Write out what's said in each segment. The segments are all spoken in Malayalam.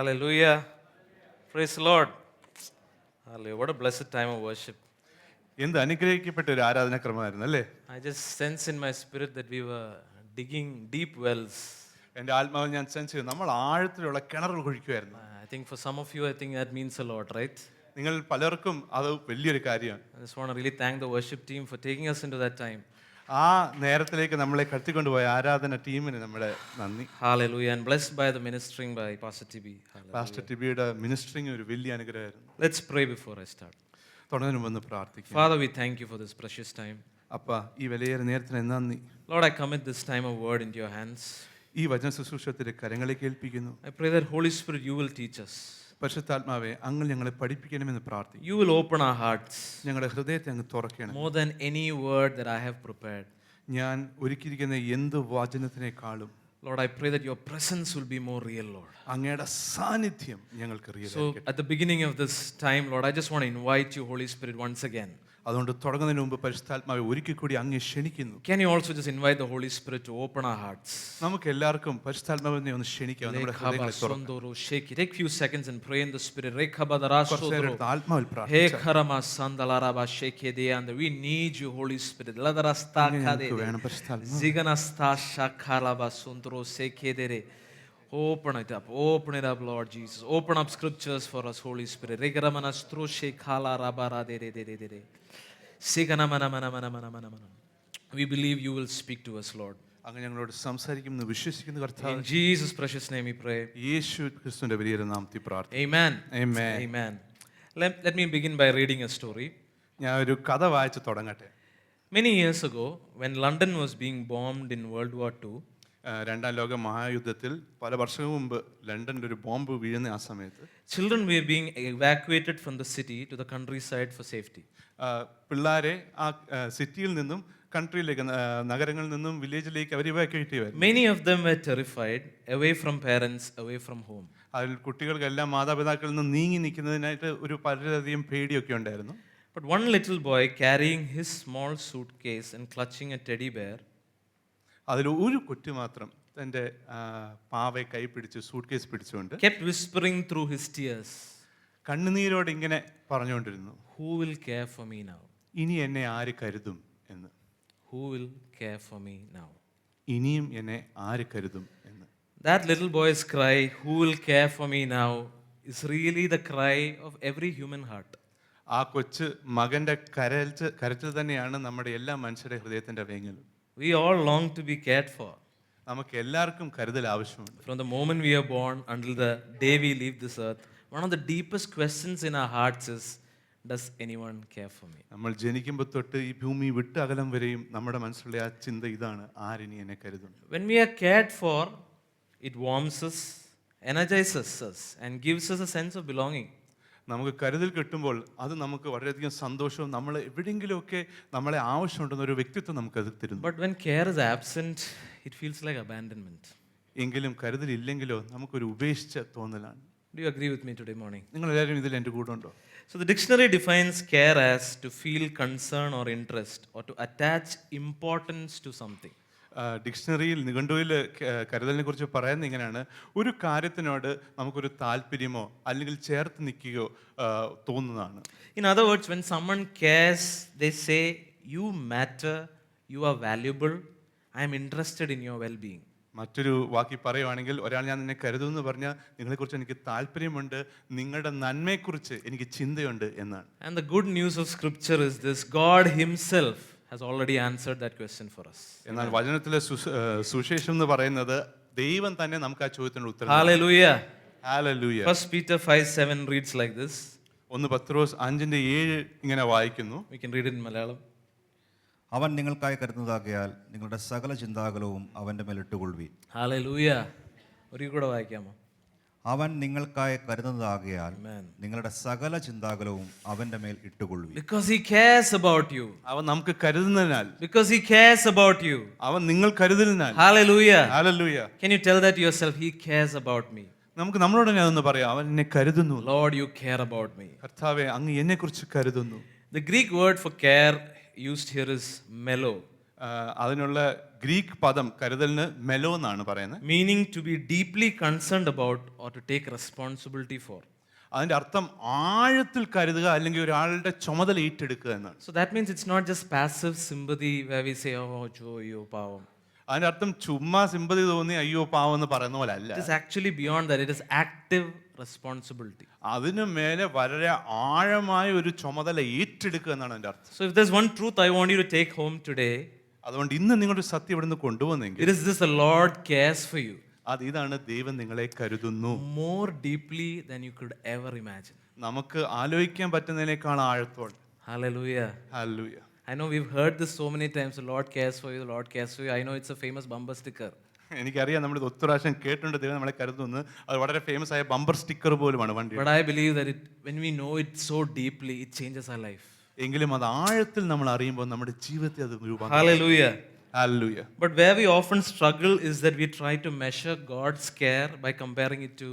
Hallelujah. Praise the Lord. Hallelujah. What a blessed time of worship. എന്ത് അനുഗ്രഹിക്കപ്പെട്ട ഒരു ആരാധനാക്രമമായിരുന്നു അല്ലേ? I just sense in my spirit that we were digging deep wells. എൻ്റെ ആത്മാവിൽ ഞാൻ സെൻസ് ചെയ്തു നമ്മൾ ആഴത്തിലുള്ള കിണറുകൾ കുഴിക്കുമായിരുന്നു. I think for some of you, I think that means a lot, right? നിങ്ങൾ പലർക്കും അത് വലിയൊരു കാര്യമാണ്. I just want to really thank the worship team for taking us into that time. ആ നേരത്തിലേക്ക് നമ്മളെ കടത്തിക്കൊണ്ടുപോയ ആരാധന ടീമിന് നമ്മുടെ നന്ദി. Hallelujah. And blessed by the ministering by Pastor TB. Pastor ടിബിയുടെ മിനിസ്ട്രിങ് ഒരു വലിയ അനുഗ്രഹമായിരുന്നു. Let's pray before I start. തുടർന്നു വന്ന് പ്രാർത്ഥിക്കാം. Father, we thank you for this precious time. അപ്പ ഈ വിലയേറിയ നേരത്തിന് നന്ദി. Lord, I commit this time of word into your hands. ഈ വചന ശുശ്രൂഷത്തിന്റെ കരങ്ങളിലേക്ക് ഏൽപ്പിക്കുന്നു. I pray that Holy Spirit, you will teach us. പരിശുദ്ധാത്മാവേ, അങ്ങ് ഞങ്ങളെ പഠിപ്പിക്കണമെന്ന് പ്രാർത്ഥിക്കുന്നു. You will open our hearts. ഞങ്ങളുടെ ഹൃദയത്തെ അങ്ങ് തുറക്കണം. More than any word that I have prepared. ഞാൻ ഒരുക്കിയിരിക്കുന്ന എന്ത് വചനത്തിനേക്കാളും Lord, I pray that your presence will be more real, Lord. അങ്ങയുടെ സാന്നിധ്യം ഞങ്ങൾക്ക് real So at the beginning of this time, Lord, I just want to invite you, Holy Spirit, once again. അതുകൊണ്ട് തുടങ്ങുന്നതിന് മുമ്പ് പരിശുദ്ധാത്മാവെ ഒരിക്കൽ കൂടി അങ്ങ് ക്ഷണിക്കുന്നു. Can you also just invite the Holy Spirit to open our hearts? നമുക്ക് എല്ലാവർക്കും പരിശുദ്ധാത്മാവിനെ ഒന്ന് ക്ഷണിക്കാം. നമ്മുടെ ഹൃദയങ്ങളെ തുറക്കാം. Take few seconds and pray in the Spirit. ആത്മാവിൽ പ്രാർത്ഥിക്കാം. We need you, Holy Spirit. Open it up, Lord Jesus. Open up scriptures for us, Holy Spirit. We believe you will speak to us, Lord. അങ്ങ് ഞങ്ങളോട് സംസാരിക്കുമെന്ന് വിശ്വസിക്കുന്ന കർത്താവേ, In Jesus' precious name we pray. യേശു ക്രിസ്തുവിന്റെ വലിയ നാമത്തിൽ പ്രാർത്ഥിക്കുന്നു. Amen. Amen. Amen. Let me begin by reading a story. ഞാൻ ഒരു കഥ വായിച്ച് തുടങ്ങട്ടെ. Many years ago, when London was being bombed in World War II, രണ്ടാം ലോക മഹായുദ്ധത്തിൽ പല വർഷങ്ങൾക്ക് മുമ്പ് ലണ്ടനിൽ ഒരു ബോംബ് വീഴുന്ന ആ സമയത്ത് children were being evacuated from the city to the countryside for safety. പിള്ളേരെ ആ സിറ്റിയിൽ നിന്നും കൺട്രിയിലേക്ക് നഗരങ്ങളിൽ നിന്നും വില്ലേജിലേക്ക് അവർ ഇവാക്യുവേറ്റ് ചെയ്യുമായിരുന്നു. Many of them were terrified, away from parents, away from home. അതിൽ കുട്ടികൾക്കെല്ലാം മാതാപിതാക്കളിൽ നിന്ന് നീങ്ങി നിൽക്കുന്നതിനായിട്ട് ഒരു പലരധികം പേടിയൊക്കെ ഉണ്ടായിരുന്നു. But one little boy, carrying his small suitcase and clutching a teddy bear, അതിൽ ഒരു കുട്ടി മാത്രം തൻ്റെ പാവയെ കൈ പിടിച്ച് സൂട്ട് കേസ് പിടിച്ചുകൊണ്ട് kept whispering through his tears, കണ്ണുനീരോട് ഇങ്ങനെ പറഞ്ഞുകൊണ്ടിരുന്നു, Who will care for me now? ഇനി എന്നെ ആര് കരുതും എന്ന്. Who will care for me now? ഇനിയും എന്നെ ആര് കരുതും എന്ന്. That little boy's cry, Who will care for me now, is really the cry of every human heart. ആ കൊച്ചു മകൻ്റെ കരച്ചിൽ തന്നെയാണ് നമ്മുടെ എല്ലാ മനുഷ്യരുടെ ഹൃദയത്തിൻ്റെ വേങ്ങലും. We all long to be cared for. നമുക്ക് എല്ലാവർക്കും കരുതൽ ആവശ്യമുണ്ട്. From the moment we are born until the day we leave this earth, one of the deepest questions in our hearts is, does anyone care for me? നമ്മൾ ജനിക്കുമ്പോൾ തൊട്ട് ഈ ഭൂമി വിട്ട് അകലം വരെയും നമ്മുടെ മനസ്സിലുള്ള ആ ചിന്ത ഇതാണ്, ആരിനി എന്നെ കരുതുന്നു. When we are cared for, it warms us, energizes us and gives us a sense of belonging. നമുക്ക് കരുതൽ കിട്ടുമ്പോൾ അത് നമുക്ക് വളരെയധികം സന്തോഷവും നമ്മൾ എവിടെയെങ്കിലുമൊക്കെ നമ്മളെ ആവശ്യമുണ്ടെന്ന ഒരു വ്യക്തിത്വം നമുക്ക് അത് തരുന്നു. But when care is absent, it feels like abandonment. എങ്കിലും കരുതൽ ഇല്ലെങ്കിലോ നമുക്കൊരു ഉപേക്ഷിച്ച തോന്നലാണ്. Do you agree with me today morning? നിങ്ങൾ എല്ലാവരും ഇതിൽ എൻ്റെ കൂടെ ഉണ്ടോ? So the dictionary defines care as to feel concern or interest or to attach importance to something. ഡിക്ഷണറിയിൽ നിഘണ്ടുവിൽ കരുതലിനെ കുറിച്ച് പറയുന്നത് ഇങ്ങനെയാണ്, ഒരു കാര്യത്തിനോട് നമുക്കൊരു താല്പര്യമോ അല്ലെങ്കിൽ ചേർത്ത് നിൽക്കുകയോ തോന്നുന്നതാണ്. In other words, when someone cares, they say, you matter, you are valuable, I am interested in your well-being. മറ്റൊരു വാക്കി പറയുവാണെങ്കിൽ, ഒരാൾ ഞാൻ നിന്നെ കരുതുമെന്ന് പറഞ്ഞാൽ നിങ്ങളെക്കുറിച്ച് എനിക്ക് താല്പര്യമുണ്ട്, നിങ്ങളുടെ നന്മയെക്കുറിച്ച് എനിക്ക് ചിന്തയുണ്ട് എന്നാണ്. And the good news of scripture is this: God himself has already answered that question for us. എന്നാൽ വചനത്തിലെ സുവിശേഷം എന്ന് പറയുന്നത് ദൈവം തന്നെ നമുക്ക് ആ ചോദ്യത്തിന് ഉത്തരം. Hallelujah. Hallelujah. 1 Peter 5:7 reads like this. 1 പത്രോസ് 5:7 ഇങ്ങനെ വായിക്കുന്നു. We can read it in Malayalam. അവൻ നിങ്ങൾക്കായി കരുതുന്നതാകയാൽ നിങ്ങളുടെ സകല ചിന്താകുലവും അവന്റെ മേൽ ഇട്ടുകൊള്ളുവീൻ. Hallelujah. ഒരു കൂടെ വായിക്കാമോ? അവൻ നിങ്ങൾക്കായി കരുതുന്നതാകയാൽ നിങ്ങളുടെ സകല ചിന്താകുലവും അവന്റെ മേൽ ഇട്ടുകൊള്ളുവീൻ. Because he cares about you. അവൻ നമുക്ക് കരുതുന്നതിനാൽ. Because he cares about you. അവൻ നിങ്ങൾ കരുതുന്നതിനാൽ. Hallelujah. Hallelujah. Can you tell that yourself? He cares about me. നമുക്ക് നമ്മളോട് തന്നെ അതൊന്ന് പറയാം, അവൻ എന്നെ കരുതുന്നു. Lord, you care about me. കർത്താവേ, അങ്ങ് എന്നെ കുറിച്ച് കരുതുന്നു. The Greek word for care used here is melo. അതിനുള്ള ഗ്രീക്ക് പദം കരുതലിന് മെലോ എന്നാണ് പറയുന്നത്. meaning to be deeply concerned about or to take responsibility for. അതിന്റെ അർത്ഥം ആഴത്തിൽ കരുതുക അല്ലെങ്കിൽ ഒരാളുടെ ചുമതല ഏറ്റെടുക്കുക എന്നാണ്. So that means it's not just passive sympathy where we say, oh, Joyo, pavam. അതിന്റെ അർത്ഥം ചുമ്മാ സിമ്പതി തോന്നി അയ്യോ പാവം എന്ന് പറയുന്ന പോലെ അല്ല. It is actually beyond that. It is active responsibility. അതിനു മേലെ വളരെ ആഴമായ ഒരു ചുമതല ഏറ്റെടുക്കുക എന്നാണ് അതിന്റെ അർത്ഥം. So if there's one truth I want you to take home today, അതുകൊണ്ട് ഇന്ന് നിങ്ങളുടെ സത്യം ഇവിടുന്ന് കൊണ്ടുവന്നെങ്കിൽ it is this: the Lord cares for you അത് ഇതാണ്, ദൈവം നിങ്ങളെ കരുതുന്നു more deeply than you could ever imagine. നമുക്ക് ആലോചിക്കാൻ പറ്റുന്നതിനേക്കാൾ ആഴത്തോടെ. Hallelujah. Hallelujah. I know we've heard this so many times. The Lord cares for you. The Lord cares for you. I know it's a famous bumper sticker. എനിക്കറിയാം, നമ്മൾ ഇത് ഒത്തിരി പ്രാവശ്യം കേട്ടിട്ടുണ്ട്, ദൈവം നമ്മളെ കരുതുന്നു. അത് വളരെ ഫേമസ് ആയ ബമ്പർ സ്റ്റിക്കർ പോലുമാണ് വണ്ടി. But I believe that when we know it so deeply, it changes our life. എങ്കിലും അത് ആഴത്തിൽ നമ്മൾ അറിയുമ്പോൾ നമ്മുടെ ജീവിതത്തെ അത് രൂപാന്തരം. Hallelujah. Hallelujah. But where we often struggle is that we try to measure God's care by comparing it to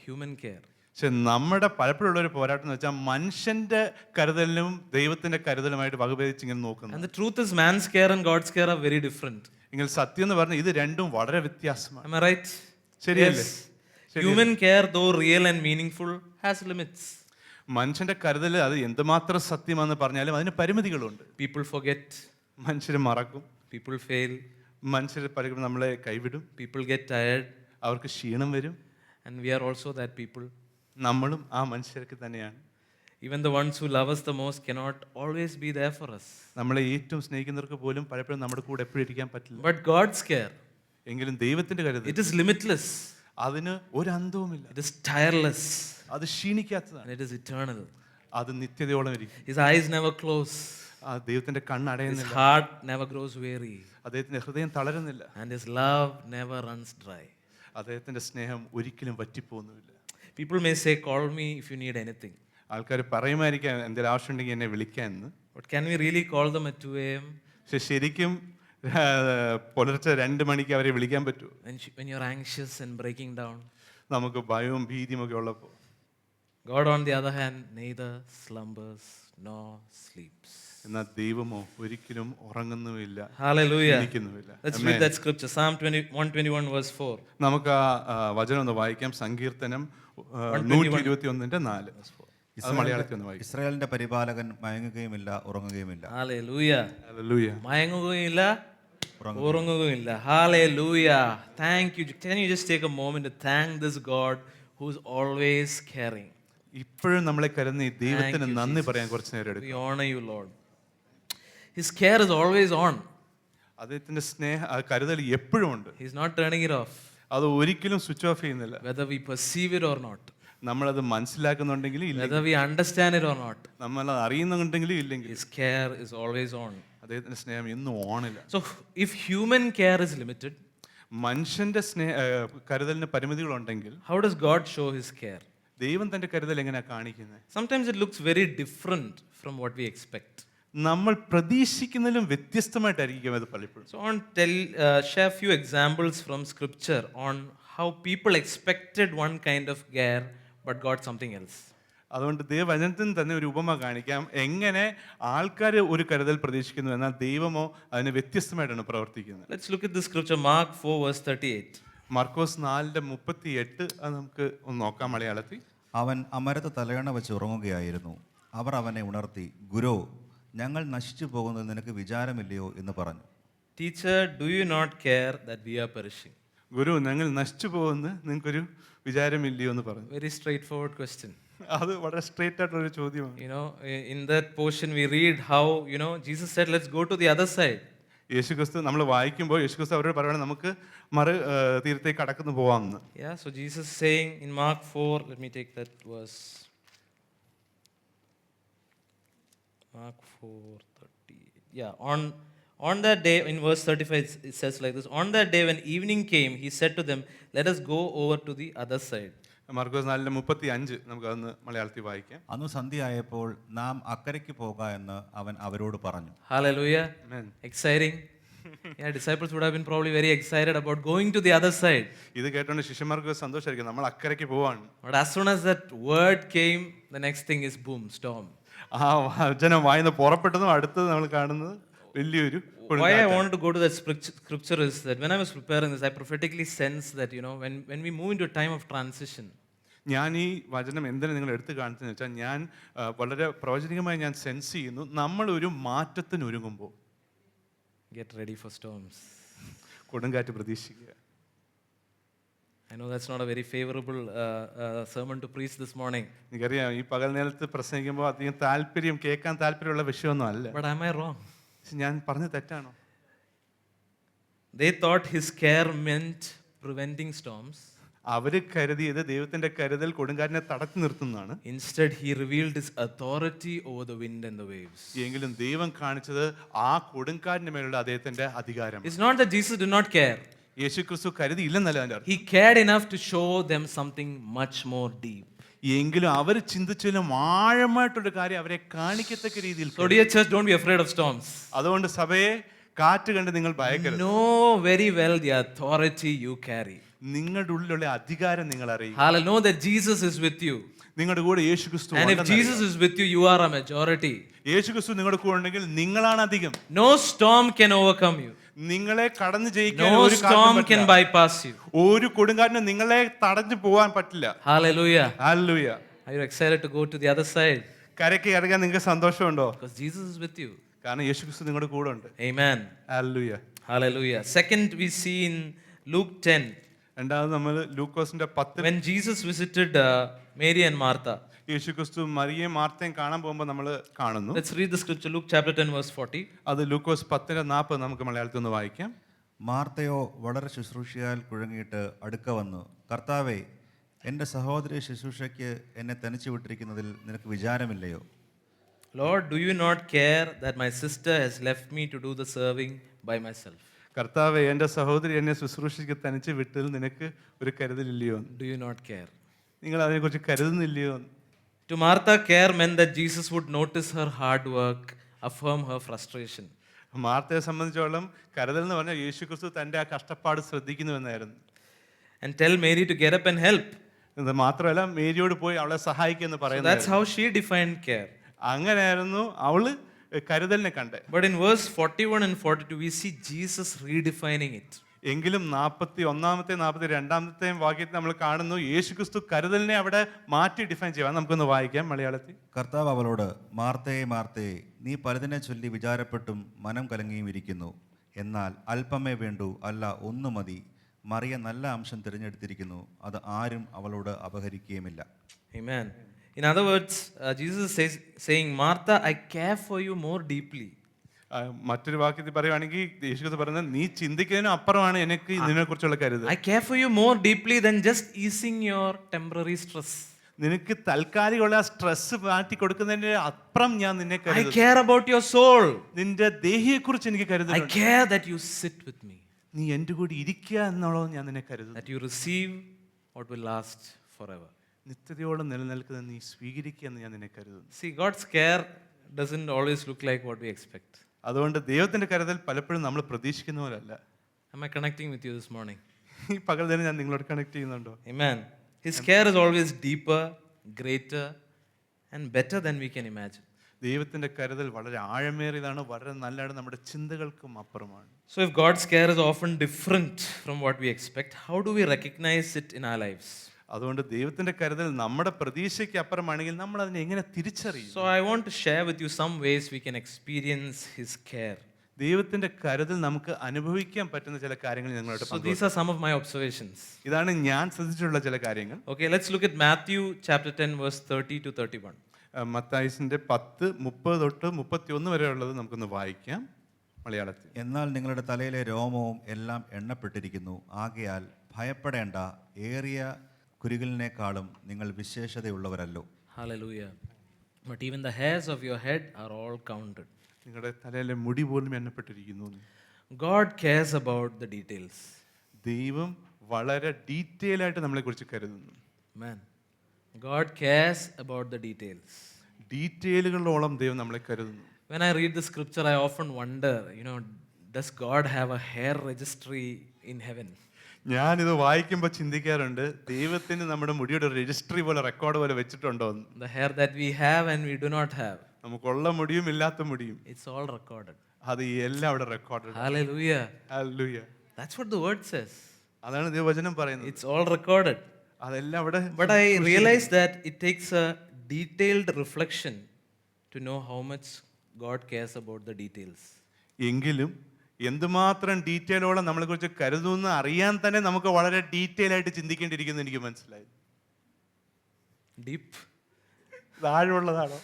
human care. പക്ഷെ നമ്മുടെ പലപ്പോഴുള്ള ഒരു പോരാട്ടം എന്ന് വെച്ചാൽ മനുഷ്യന്റെ കരുതലിനും ദൈവത്തിന്റെ കരുതലുമായിട്ട് വകഭേദിച്ച് ഇങ്ങനെ നോക്കുന്നു. And the truth is, man's care and God's care are very different. എങ്കിൽ സത്യം എന്ന് പറഞ്ഞാൽ ഇത് രണ്ടും വളരെ വ്യത്യാസമാണ്. Am I right? ശരിയല്ലേ? Human care, though real and meaningful, has limits. മനുഷ്യന്റെ കരുതൽ അത് എന്തുമാത്രം സത്യമാണെന്ന് പറഞ്ഞാലും അതിന് പരിമിതികളുണ്ട്. People forget. മനുഷ്യർ മറക്കും, People fail. മനുഷ്യർ പലരും നമ്മളെ കൈവിടും, People get tired. അവർക്ക് ക്ഷീണം വരും. And we are also that people. നമ്മളും ആ മനുഷ്യർക്ക് തന്നെയാണ്. Even the ones who love us the most cannot always be there for us. നമ്മളെ ഏറ്റവും സ്നേഹിക്കുന്നവർക്ക് പോലും പലപ്പോഴും നമ്മുടെ കൂടെ എപ്പോഴും ഇരിക്കാൻ പറ്റില്ല. But God's care, എങ്കിലും ദൈവത്തിന്റെ കരുതൽ it is limitless. അതിന് ഒരു അന്തവുമില്ല. It is tireless. അത് ക്ഷീണിക്കാത്തതാണ്. And it is eternal. അത് നിത്യതയോളം ഇരിക്കും. His eyes never close. ആ ദൈവത്തിന്റെ കണ്ണ് His അടയുന്നില്ല. heart never grows weary. അദ്ദേഹത്തിന്റെ ഹൃദയം തളരുന്നില്ല. And his love never runs dry. അദ്ദേഹത്തിന്റെ സ്നേഹം ഒരിക്കലും വറ്റിപ്പോകുന്നില്ല. People may say, call me if you need anything. ആൾക്കാർ പറയുമായിരിക്കാം എന്തെങ്കിലും ആവശ്യമുണ്ടെങ്കിൽ എന്നെ വിളിക്കാമെന്ന്. But can we really call them at 2 a.m.? പക്ഷെ ശരിക്കും പുലർച്ചെ 2 മണിക്ക് അവരെ വിളിക്കാൻ പറ്റുമോ? When you're anxious and breaking down? നമുക്ക് ഭയവും ഭീതിയും ഒക്കെ ഉള്ളപ്പോൾ. God, on the other hand, neither slumbers nor sleeps. എന്നാൽ ദൈവമോ ഒരിക്കലും ഉറങ്ങുന്നുമില്ല, Hallelujah. ഇരിക്കുന്നുമില്ല. Let's read that scripture. Psalm 121 verse 4. നമുക്ക് ആ വചനം ഒന്ന് വായിക്കാം. സങ്കീർത്തനം 121:4. അത് മലയാളത്തിൽ ഒന്ന് വായിക്കാം. ഇസ്രായേലിന്റെ പരിപാലകൻ മയങ്ങുകയുമില്ല, ഉറങ്ങുകയുമില്ല. Hallelujah. Hallelujah. മയങ്ങുകയില്ല, ഉറങ്ങുകയില്ല. Hallelujah. Thank you. Can you just take a moment to thank this God who's always caring? ഇപ്പോഴും നമ്മളെ കരുതുന്ന ഈ ദൈവത്തിന് നന്ദി പറയാൻ കുറച്ച് നേരം എടുക്കും. We honor you, Lord. His care is always on. അദ്ദേഹത്തിന്റെ കരുതൽ എപ്പോഴും ഉണ്ട്. He's not turning it off. അത് ഒരിക്കലും സ്വിച്ച് ഓഫ് ചെയ്യുന്നില്ല. Whether we perceive it or not. നമ്മളത് മനസ്സിലാക്കുന്നുണ്ടെങ്കിലും Whether we understand it or not. നമ്മൾ അറിയുന്നുണ്ടെങ്കിലും ഇല്ലെങ്കിൽ His care is always on. അദ്ദേഹത്തിന്റെ സ്നേഹം എന്നും ഓണില്ല. So if human care is limited, മനുഷ്യന്റെ കരുതലിന് പരിമിതികളുണ്ടെങ്കിൽ how does God show his care? ദൈവം തന്റെ കരുതൽ എങ്ങനെയാ കാണിക്കുന്നത്? Sometimes it looks very different from what we expect. നമ്മൾ പ്രതീക്ഷിക്കുന്നതിലും വ്യത്യസ്തമായിട്ടായിരിക്കും അത് പലപ്പോഴും. So I want to share a few examples from scripture on how people expected one kind of care but got something else. അതുകൊണ്ട് ദൈവവചനത്തിന് തന്നെ ഒരു ഉപമ കാണിക്കാം, എങ്ങനെ ആൾക്കാർ ഒരു കരുതൽ പ്രതീക്ഷിക്കുന്നു എന്നാൽ ദൈവമോ അതിന് വ്യത്യസ്തമായിട്ടാണ് പ്രവർത്തിക്കുന്നത്. Let's look at the scripture, Mark 4 verse 38. മർക്കോസ് 4:38 അത് നമുക്ക് ഒന്ന് നോക്കാം മലയാളത്തിൽ. അവൻ അമരത്ത് തലയണ വെച്ച് ഉറങ്ങുകയായിരുന്നു. അവർ അവനെ ഉണർത്തി, ഗുരോ, ഞങ്ങൾ നശിച്ചു പോകുന്നത് നിനക്ക് വിചാരമില്ലയോ എന്ന് പറഞ്ഞു. Teacher, do you not care that we are perishing? ഗുരു, ഞങ്ങൾ നശിച്ചു പോകുന്ന നിങ്ങൾക്കൊരു വിചാരമില്ലയോ എന്ന് പറഞ്ഞു. Very straightforward question. അത് വളരെ സ്ട്രേറ്റ് ആയിട്ടുള്ള ഒരു ചോദ്യമാണ്. You know, in that portion we read how, Jesus said, let's go to the other side. യേശുക്രിസ്തു നമ്മൾ വായിക്കുമ്പോൾ യേശുക്രിസ്തു അവരോട് പറയുകയാണ് നമുക്ക് തീരത്തേക്ക് കടക്കുന്നു പോവാമെന്ന്. Yeah, so Jesus saying in Mark 4, let me take that verse. Mark 4:30. Yeah, on that day, in verse 35, it says like this: on that day when evening came, he said to them, let us go over to the other side. മർക്കോസ് 4:35 നമുക്ക് അതൊന്ന് മലയാളത്തിൽ വായിക്കാം. അന്ന് സന്ധ്യയായപ്പോൾ നാം അക്കരയ്ക്ക് പോക എന്ന് അവൻ അവരോട് പറഞ്ഞു. Hallelujah. Amen. Exciting. Yeah, disciples would have been probably very excited about going to the other side. ഇത് കേട്ടോണ്ട് ശിഷ്യന്മാർക്ക് സന്തോഷമായിരിക്കും, നമ്മൾ അക്കരയ്ക്ക് പോവാണ്. But as soon as that word came, the next thing is boom, storm. ആ വചനം വായിന്ന് പുറപ്പെട്ടതും അടുത്തത് നമ്മൾ കാണുന്നത് വലിയൊരു why I കൊടുങ്കാറ്റ്. wanted to go to that scripture is that when I was preparing this, I prophetically sensed that, when we move into a time of transition, ഞാൻ ഈ വചനം എന്തിനാണ് നിങ്ങൾ എടുത്തു കാണിച്ചതെന്ന് വെച്ചാൽ ഞാൻ വളരെ പ്രവചനികമായി ഞാൻ സെൻസ് ചെയ്യുന്നു, നമ്മൾ ഒരു മാറ്റത്തിന് ഒരുങ്ങുമ്പോൾ get ready for storms. കൊടുങ്കാറ്റ് പ്രതീക്ഷിക്കുക. I know that's not a very favorable sermon to preach this morning, എനിക്കറിയാം ഈ പകൽ നേരത്ത് പ്രസംഗിക്കുമ്പോൾ അധികം കേൾക്കാൻ താല്പര്യമുള്ള വിഷയമൊന്നും അല്ല. but am I wrong? പക്ഷെ ഞാൻ പറഞ്ഞത് തെറ്റാണോ? They thought his care meant preventing storms. അവര് കരുതിയത് ദൈവത്തിന്റെ കരുതൽ കൊടുങ്കാറ്റിനെ തടച്ചു നിർത്തുന്നതാണ്. Instead, he revealed his authority over the wind and the waves. എങ്കിലും ദൈവം കാണിച്ചത് ആ കൊടുങ്കാറ്റിന് മേലുള്ള അദ്ദേഹത്തിന്റെ അധികാരം. It's not that Jesus did not care. യേശു ക്രിസ്തു കരുതിയില്ലെന്നല്ല അതിന്റെ അർത്ഥം. He cared enough to show them something much more deep. എങ്കിലും അവർ ചിന്തിച്ചാലും ആഴമായിട്ടൊരു കാര്യം അവരെ കാണിക്കത്തക്ക രീതിയിൽ. So dear church, don't be afraid of storms. അതുകൊണ്ട് സഭയെ കാറ്റ് കണ്ട് നിങ്ങൾ ഭയക്കരുത്. Know very well the authority you carry. നിങ്ങളുടെ ഉള്ളിലുള്ള അധികാരം നിങ്ങൾ അറിയും. Hallelujah. Know that Jesus is with you. നിങ്ങളുടെ കൂടെ യേശു ക്രിസ്തു And if Jesus is with you, you are a majority. യേശു ക്രിസ്തു നിങ്ങളുടെ കൂടെ ഉണ്ടെങ്കിൽ നിങ്ങളാണ് അധികം. No storm can overcome you. നിങ്ങളെ കടന്നു ജയിക്കാൻ No ഒരു storm കാറ്റും can പറ്റില്ല. bypass you. ഒരു കൊടുങ്കാറ്റിന് നിങ്ങളെ തടഞ്ഞു പോകാൻ പറ്റില്ല. Hallelujah. Hallelujah. Are you excited to go to the other side? കരയ്ക്ക് ഇറങ്ങാൻ നിങ്ങൾക്ക് സന്തോഷമുണ്ടോ? Because Jesus is with you. കാരണം യേശു ക്രിസ്തു നിങ്ങളുടെ കൂടെ ഉണ്ട്. Amen. Hallelujah. Hallelujah. Second, we see in Luke 10, രണ്ടാമത് നമ്മൾ ലൂക്കോസിന്റെ 10 when Jesus visited Mary and Martha. യേശു ക്രിസ്തു മറിയയും മാർത്തയും കാണാൻ പോകുമ്പോൾ നമ്മൾ കാണുന്നു. Let's read the scripture, Luke chapter 10, verse 40. അത് ലൂക്കോസ് 10:40 നമുക്ക് മലയാളത്തിൽ ഒന്ന് വായിക്കാം. മാർത്തയോ വളരെ ശുശ്രൂഷയാൽ കുഴങ്ങിയിട്ട് അടുക്ക വന്നു, കർത്താവേ, എൻ്റെ സഹോദരി ശുശ്രൂഷയ്ക്ക് എന്നെ തനിച്ചു വിട്ടിരിക്കുന്നതിൽ നിനക്ക് വിചാരമില്ലയോ? Lord, do you not care that my sister has left me to do the serving by myself? കർത്താവേ, എൻ്റെ സഹോദരി എന്നെ ശുശ്രൂഷയ്ക്ക് തനിച്ച് വിട്ടതിൽ നിനക്ക് ഒരു കരുതലില്ലയോ? Do you not care? നിങ്ങൾ അതിനെക്കുറിച്ച് കരുതുന്നില്ലയോ? To Martha, care meant that Jesus would notice her hard work, affirm her frustration. മാർത്തയെ സംബന്ധിച്ചോളം കരുതൽ എന്ന് പറഞ്ഞാൽ യേശു ക്രിസ്തു തൻ്റെ ആ കഷ്ടപ്പാട് ശ്രദ്ധിക്കുന്നുവെന്നായിരുന്നു. And tell Mary to get up and help. ഇത് മാത്രമല്ല, മേരിയോട് പോയി അവളെ സഹായിക്കുമെന്ന് So പറയുന്നത്. that's how she defined care. അങ്ങനെയായിരുന്നു അവള് കരുതലിനെ കണ്ടേ. But in verse 41 and 42, we see Jesus redefining it. എങ്കിലും 41-ാമത്തെ 42-ാമത്തെയും വാക്യത്തിൽ നമ്മൾ കാണുന്നു യേശു ക്രിസ്തു കരുതലിനെ അവിടെ മാറ്റി ഡിഫൈൻ ചെയ്യാം. നമുക്കൊന്ന് വായിക്കാം മലയാളത്തിൽ. കർത്താവ് അവളോട്, മാർത്തയെ മാർത്തയെ, നീ പലതിനെ ചൊല്ലി വിചാരപ്പെട്ടും മനം കലങ്ങിയും ഇരിക്കുന്നു. എന്നാൽ അല്പമേ വേണ്ടൂ, അല്ല ഒന്ന് മതി. മറിയ നല്ല അംശം തിരഞ്ഞെടുത്തിരിക്കുന്നു, അത് ആരും അവളോട് അപഹരിക്കുകയുമില്ല. Amen. In other words, Jesus is saying, Martha, I care for you more deeply. മറ്റൊരു വാക്യത്തിൽ പറയുവാണെങ്കിൽ യേശു ക്രിസ്തു പറയുന്നത്, നീ ചിന്തിക്കുന്നതിനും അപ്പുറമാണ് എനിക്ക് ഇതിനെ കുറിച്ചുള്ള കരുതൽ. I care for you more deeply than just easing your temporary stress. നിനക്ക് താൽക്കാലികമുള്ള സ്ട്രെസ് മാറ്റി കൊടുക്കുന്നതിന്റെ അപ്പുറം ഞാൻ നിന്നെ I കരുതുന്നു. care about your soul. നിന്റെ ദേഹിയെ കുറിച്ച് എനിക്ക് I കരുതലുണ്ട്. care that you sit with me, നീ എൻ്റെ കൂടി ഇരിക്കുക എന്നുള്ളത് ഞാൻ നിന്നെ കരുതുന്നു. that you receive what will last forever. നിത്യതയോളം നിലനിൽക്കുന്നത് നീ സ്വീകരിക്കുക എന്ന് ഞാൻ നിന്നെ കരുതുന്നു. See, God's care doesn't always look like what we expect. അതുകൊണ്ട് ദൈവത്തിന്റെ കരുതൽ പലപ്പോഴും നമ്മൾ പ്രതീക്ഷിക്കുന്ന പോലല്ല. Am I connecting with you this morning? ഈ പകൽ തന്നെ ഞാൻ നിങ്ങളോട് കണക്ട് ചെയ്യുന്നുണ്ടോ? Amen. His care is always deeper, greater, and better than we can imagine. ദൈവത്തിന്റെ കരുതൽ വളരെ ആഴമേറിയതാണ്, വളരെ നല്ലതാണ്, നമ്മുടെ ചിന്തകൾക്കും അപ്പുറമാണ്. So if God's care is often different from what we expect, how do we recognize it in our lives? അതുകൊണ്ട് ദൈവത്തിന്റെ കരുതൽ നമ്മുടെ പ്രതീക്ഷയ്ക്ക് അപ്പുറമാണെങ്കിൽ നമ്മൾ അതിനെ എങ്ങനെ തിരിച്ചറിയും? So I want to share with you some ways we can experience His care. ദൈവത്തിന്റെ കരുതൽ നമുക്ക് അനുഭവിക്കാൻ പറ്റുന്ന ചില കാര്യങ്ങൾ ഞങ്ങളോട് So these are some of my observations. ഇതാണ് ഞാൻ ശ്രദ്ധിച്ചിട്ടുള്ള ചില കാര്യങ്ങൾ. Okay, let's look at Matthew chapter 10 verse 30 to 31. മത്തായിസിന്റെ 10:30-31 വരെയുള്ളത് നമുക്കൊന്ന് വായിക്കാം മലയാളത്തിൽ. എന്നാൽ നിങ്ങളുടെ തലയിലെ രോമവും എല്ലാം എണ്ണപ്പെട്ടിരിക്കുന്നു. ആകയാൽ ഭയപ്പെടേണ്ട, ഏറിയ കുരുകലിനേക്കാളും നിങ്ങൾ വിശേഷതയുള്ളവരല്ലോ. Hallelujah. But even the hairs of your head are all counted. നിങ്ങളുടെ തലയിലെ മുടി പോലും എണ്ണപ്പെട്ടിരിക്കുന്നു. God cares about the details. ദൈവം വളരെ ഡീറ്റെയിൽ ആയിട്ട് നമ്മളെ കുറിച്ച് കരുതുന്നു. Man, God cares about the details. ഡീറ്റെയിലുകളോളം ദൈവം നമ്മളെ കരുതുന്നു. When I read the scripture, I often wonder, does God have a hair registry in heaven? ഞാനിത് വായിക്കുമ്പോൾ ചിന്തിക്കാറുണ്ട്, ദൈവത്തിന് നമ്മുടെ മുടിയുടെ രജിസ്ട്രി പോലെ റെക്കോർഡ് പോലെ വെച്ചിട്ടുണ്ടോ എന്ന്. The hair that we have and we do not have, നമുക്കുള്ള മുടിയും ഇല്ലാത്ത മുടിയും it's all recorded. അത് എല്ലാം അവിടെ record. Hallelujah. Hallelujah. That's what the word says. അതാണ് ദൈവവചനം പറയുന്നത്. It's all recorded. അതെല്ലാം അവിടെ. But I realized that it takes a detailed reflection to know how much God cares about the details. എങ്കിലും എന്തുമാത്രം ഡീറ്റെയിലോളം നമ്മളെ കുറിച്ച് കരുതുന്ന അറിയാൻ തന്നെ നമുക്ക് വളരെ ഡീറ്റെയിൽ ആയിട്ട് ചിന്തിക്കേണ്ടിയിരിക്കുന്നു എനിക്ക് മനസ്സിലായി. Deep. താഴെയുള്ളതാണോ?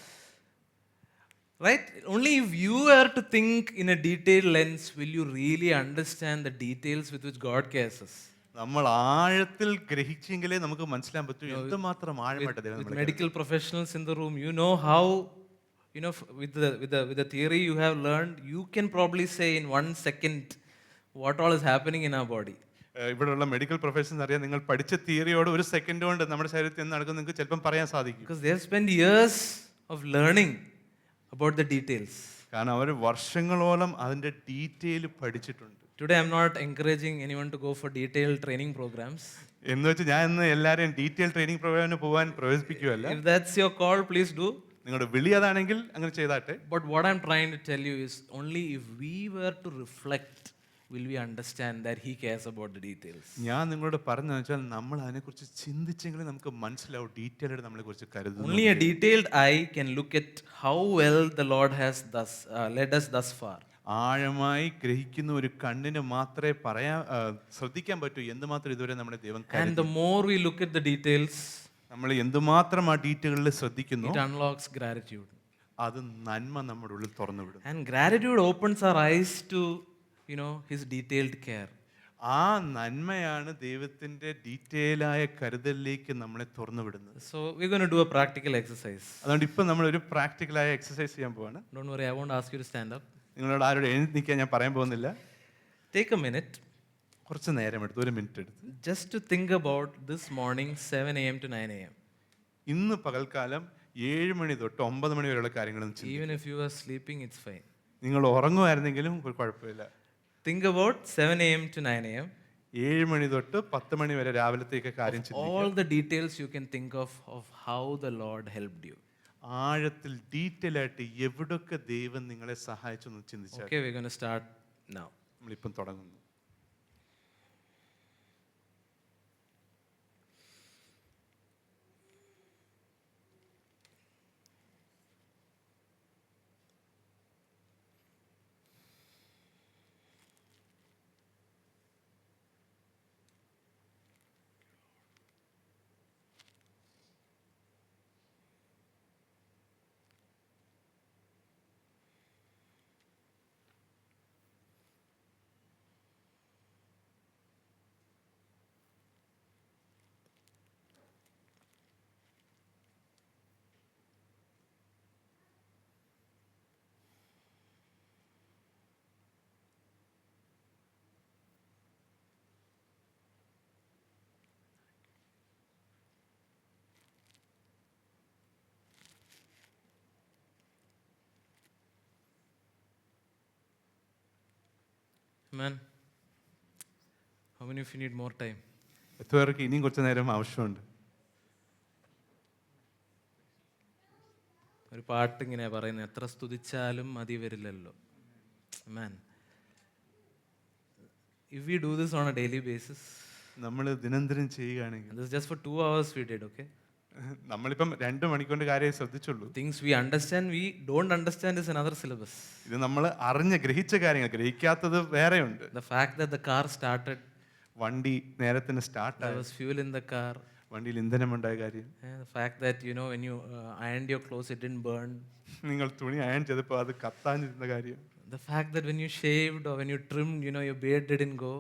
Right? Only if you were to think in a detailed lens will you really understand the details with which God cares us. നമ്മൾ ആഴത്തിൽ ഗ്രഹിച്ചെങ്കിലേ നമുക്ക് മനസ്സിലാൻ പറ്റൂ എന്തുമാത്രം ആഴമായിട്ട് ദൈവം With നമ്മളെ medical professionals in the room, you know how, with the theory you have learned, you can probably say in 1 second what all is happening in our body. ഇവിടെയുള്ള മെഡിക്കൽ പ്രൊഫഷൻസ് അറിയാം, നിങ്ങൾ പഠിച്ച തിയറിയോട് ഒരു സെക്കൻഡ് കൊണ്ട് നമ്മുടെ ശരീരത്തിൽ എന്ത് നടക്കും നിങ്ങൾക്ക് ചിലപ്പം പറയാൻ സാധിക്കും. Because they have spent years of learning about the details. കാരണം അവർ വർഷങ്ങളോളം അതിന്റെ ഡീറ്റെയിൽ പഠിച്ചിട്ടുണ്ട്. Today I'm not encouraging anyone to go for detailed training programs. എന്ന് വെച്ച് ഞാൻ ഇന്ന് എല്ലാവരെയും ഡീറ്റെയിൽ ട്രെയിനിങ് പ്രോഗ്രാമിന് പോകാൻ പ്രവേശിപ്പിക്കുകയല്ല. If that's your call, please do. നിങ്ങളുടെ വിളി അതാണെങ്കിൽ അങ്ങനെ ചെയ്താട്ടെ. But what I'm trying to tell you is only if we were to reflect will we understand that he cares about the details. ഞാൻ നിങ്ങളോട് പറഞ്ഞതെന്ന് വെച്ചാൽ നമ്മൾ അതിനെക്കുറിച്ച് ചിന്തിച്ചെങ്കിൽ നമുക്ക് മനസ്സിലാവും ഡീറ്റെയിൽ ആയിട്ട് നമ്മളെ കുറിച്ച് കരുതുന്നു. Only a detailed eye can look at how well the Lord has led us thus far. ആഴമായി ഗ്രഹിക്കുന്ന ഒരു കണ്ണിന് മാത്രമേ ശ്രദ്ധിക്കാൻ പറ്റൂ എന്തുമാത്രം ഇതുവരെ നമ്മുടെ ദൈവം And the more we look at the details, നമ്മൾ എന്തുമാത്രം ആ ഡീറ്റെയിലുകളിൽ ശ്രദ്ധിക്കുന്നു it unlocks gratitude. അത് നന്മ നമ്മുടെ ഉള്ളിൽ തുറന്നു വിടും. And gratitude opens our eyes to, his detailed care. ആ നന്മയാണ് ദൈവത്തിന്റെ ഡീറ്റെയിലായ കരുതലിലേക്ക് നമ്മളെ തുറന്നു വിടുന്നത്. So we're going to do a practical exercise. അതുകൊണ്ട് ഇപ്പൊ നമ്മൾ ഒരു പ്രാക്ടിക്കലായ എക്സസൈസ് ചെയ്യാൻ പോവാണ്. Don't worry, I won't ask you to stand up. നിങ്ങളോട് ആരോട് എഴുതി നിൽക്കാൻ ഞാൻ പറയാൻ പോകുന്നില്ല. Take a minute കുറച്ച് നേരം എടുത്ത്, ഒരു മിനിറ്റ് എടുത്ത് just to think about this morning 7 a.m. to 9 a.m. ഇന്ന് പകൽക്കാലം 7 മണി തൊട്ട് 9 മണി വരെയുള്ള കാര്യങ്ങളും ചിന്തിക്കുക. Even if you are sleeping, it's fine. നിങ്ങൾ ഉറങ്ങുമായിരുന്നെങ്കിലും ഒരു കുഴപ്പമില്ല. Think about 7 a.m. to 9 a.m. 7 മണി തൊട്ട് 10 മണി വരെ രാവിലത്തേക്ക് കാര്യം ചിന്തിക്കുക. All the details you can think of how the Lord helped you. ആഴത്തിൽ ഡീറ്റെയിൽ ആയിട്ട് എവിടൊക്കെ ദൈവം നിങ്ങളെ സഹായിച്ചെന്ന് ചിന്തിച്ചാൽ. Okay, we're going to start now. നമ്മളിപ്പം തുടങ്ങുന്നു. Man, how many of you need more time? എത്ര പേർക്ക് ഇനിയും കുറച്ച് നേരം ആവശ്യമുണ്ട്? ഒരു പാട്ട് ഇങ്ങനെ പറയുന്നത്, എത്ര സ്തുതിച്ചാലും മതി വരില്ലല്ലോ. Man, if we do this on a daily basis, നമ്മൾ ദിനംദിനം ചെയ്യുകയാണെങ്കിൽ, and this is just for 2 hours we did, okay? നമ്മളിപ്പം 2 മണിക്കൂറിന്റെ കാര്യം ശ്രദ്ധിച്ചുള്ളൂ. Things we understand, we don't understand is another syllabus. ഇത് നമ്മൾ ഗ്രഹിച്ച കാര്യങ്ങൾ, ഗ്രഹിക്കാത്തത് വേറെയുണ്ട്. The fact that the car started, വണ്ടി നേരത്തിന് സ്റ്റാർട്ട് there ആയി, was fuel in the car, വണ്ടിയിൽ ഇന്ധനമുണ്ടായ കാര്യം, the fact that when you ironed your clothes it didn't burn, നിങ്ങൾ തുണി അയൺ ചെയ്തപ്പോൾ അത് കത്താഞ്ഞിരുന്ന കാര്യം, the fact that when you shaved or when you trimmed, your beard didn't go.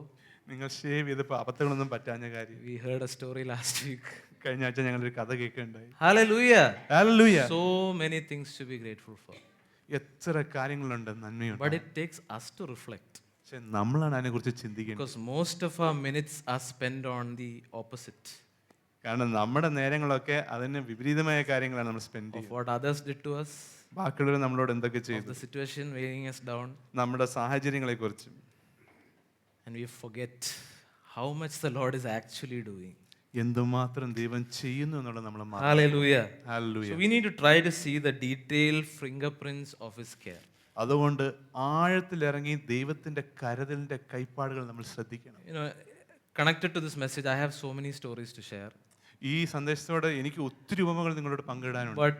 നിങ്ങൾ ഷേവ് ചെയ്തപ്പോൾ അബദ്ധങ്ങളൊന്നും പറ്റാഞ്ഞ കാര്യം. We heard a story last week. കഴിഞ്ഞ ആഴ്ച ഞങ്ങളൊരു കഥ കേൾക്കുകയുണ്ടായി. Hallelujah. Hallelujah. So many things to be grateful for. എത്ര കാര്യങ്ങളുണ്ട്, നന്മയുണ്ട്. But it takes us to reflect. പക്ഷെ നമ്മളാണ് അതിനെക്കുറിച്ച് ചിന്തിക്കേണ്ടത്. Because most of our minutes are spent on the opposite കാരണം നമ്മുടെ നേരങ്ങളൊക്കെ അതിന് വിപരീതമായ കാര്യങ്ങളാണ് നമ്മൾ സ്പെൻഡ് of ചെയ്യുന്നത്. what others did to us, ബാക്കിയുള്ളവർ നമ്മളോട് എന്തൊക്കെ of ചെയ്തു, the situation weighing us down, നമ്മുടെ സാഹചര്യങ്ങളെ കുറിച്ച്. and we forget how much the Lord is actually doing. എന്തുമാത്രം ദൈവം ചെയ്യുന്നു എന്നുള്ളത് നമ്മൾ Hallelujah. Hallelujah. So we need to try to see the detailed fingerprints of His care. അതുകൊണ്ട് ആഴത്തിലിറങ്ങി ദൈവത്തിന്റെ കരുതലിന്റെ കൈപ്പാടുകൾ നമ്മൾ ശ്രദ്ധിക്കണം. You know, connected to this message, I have so many stories to share. ഈ സന്ദേശത്തോടെ എനിക്ക് ഒത്തിരി ഉപമകൾ നിങ്ങളോട് പങ്കിടാനുണ്ട്. But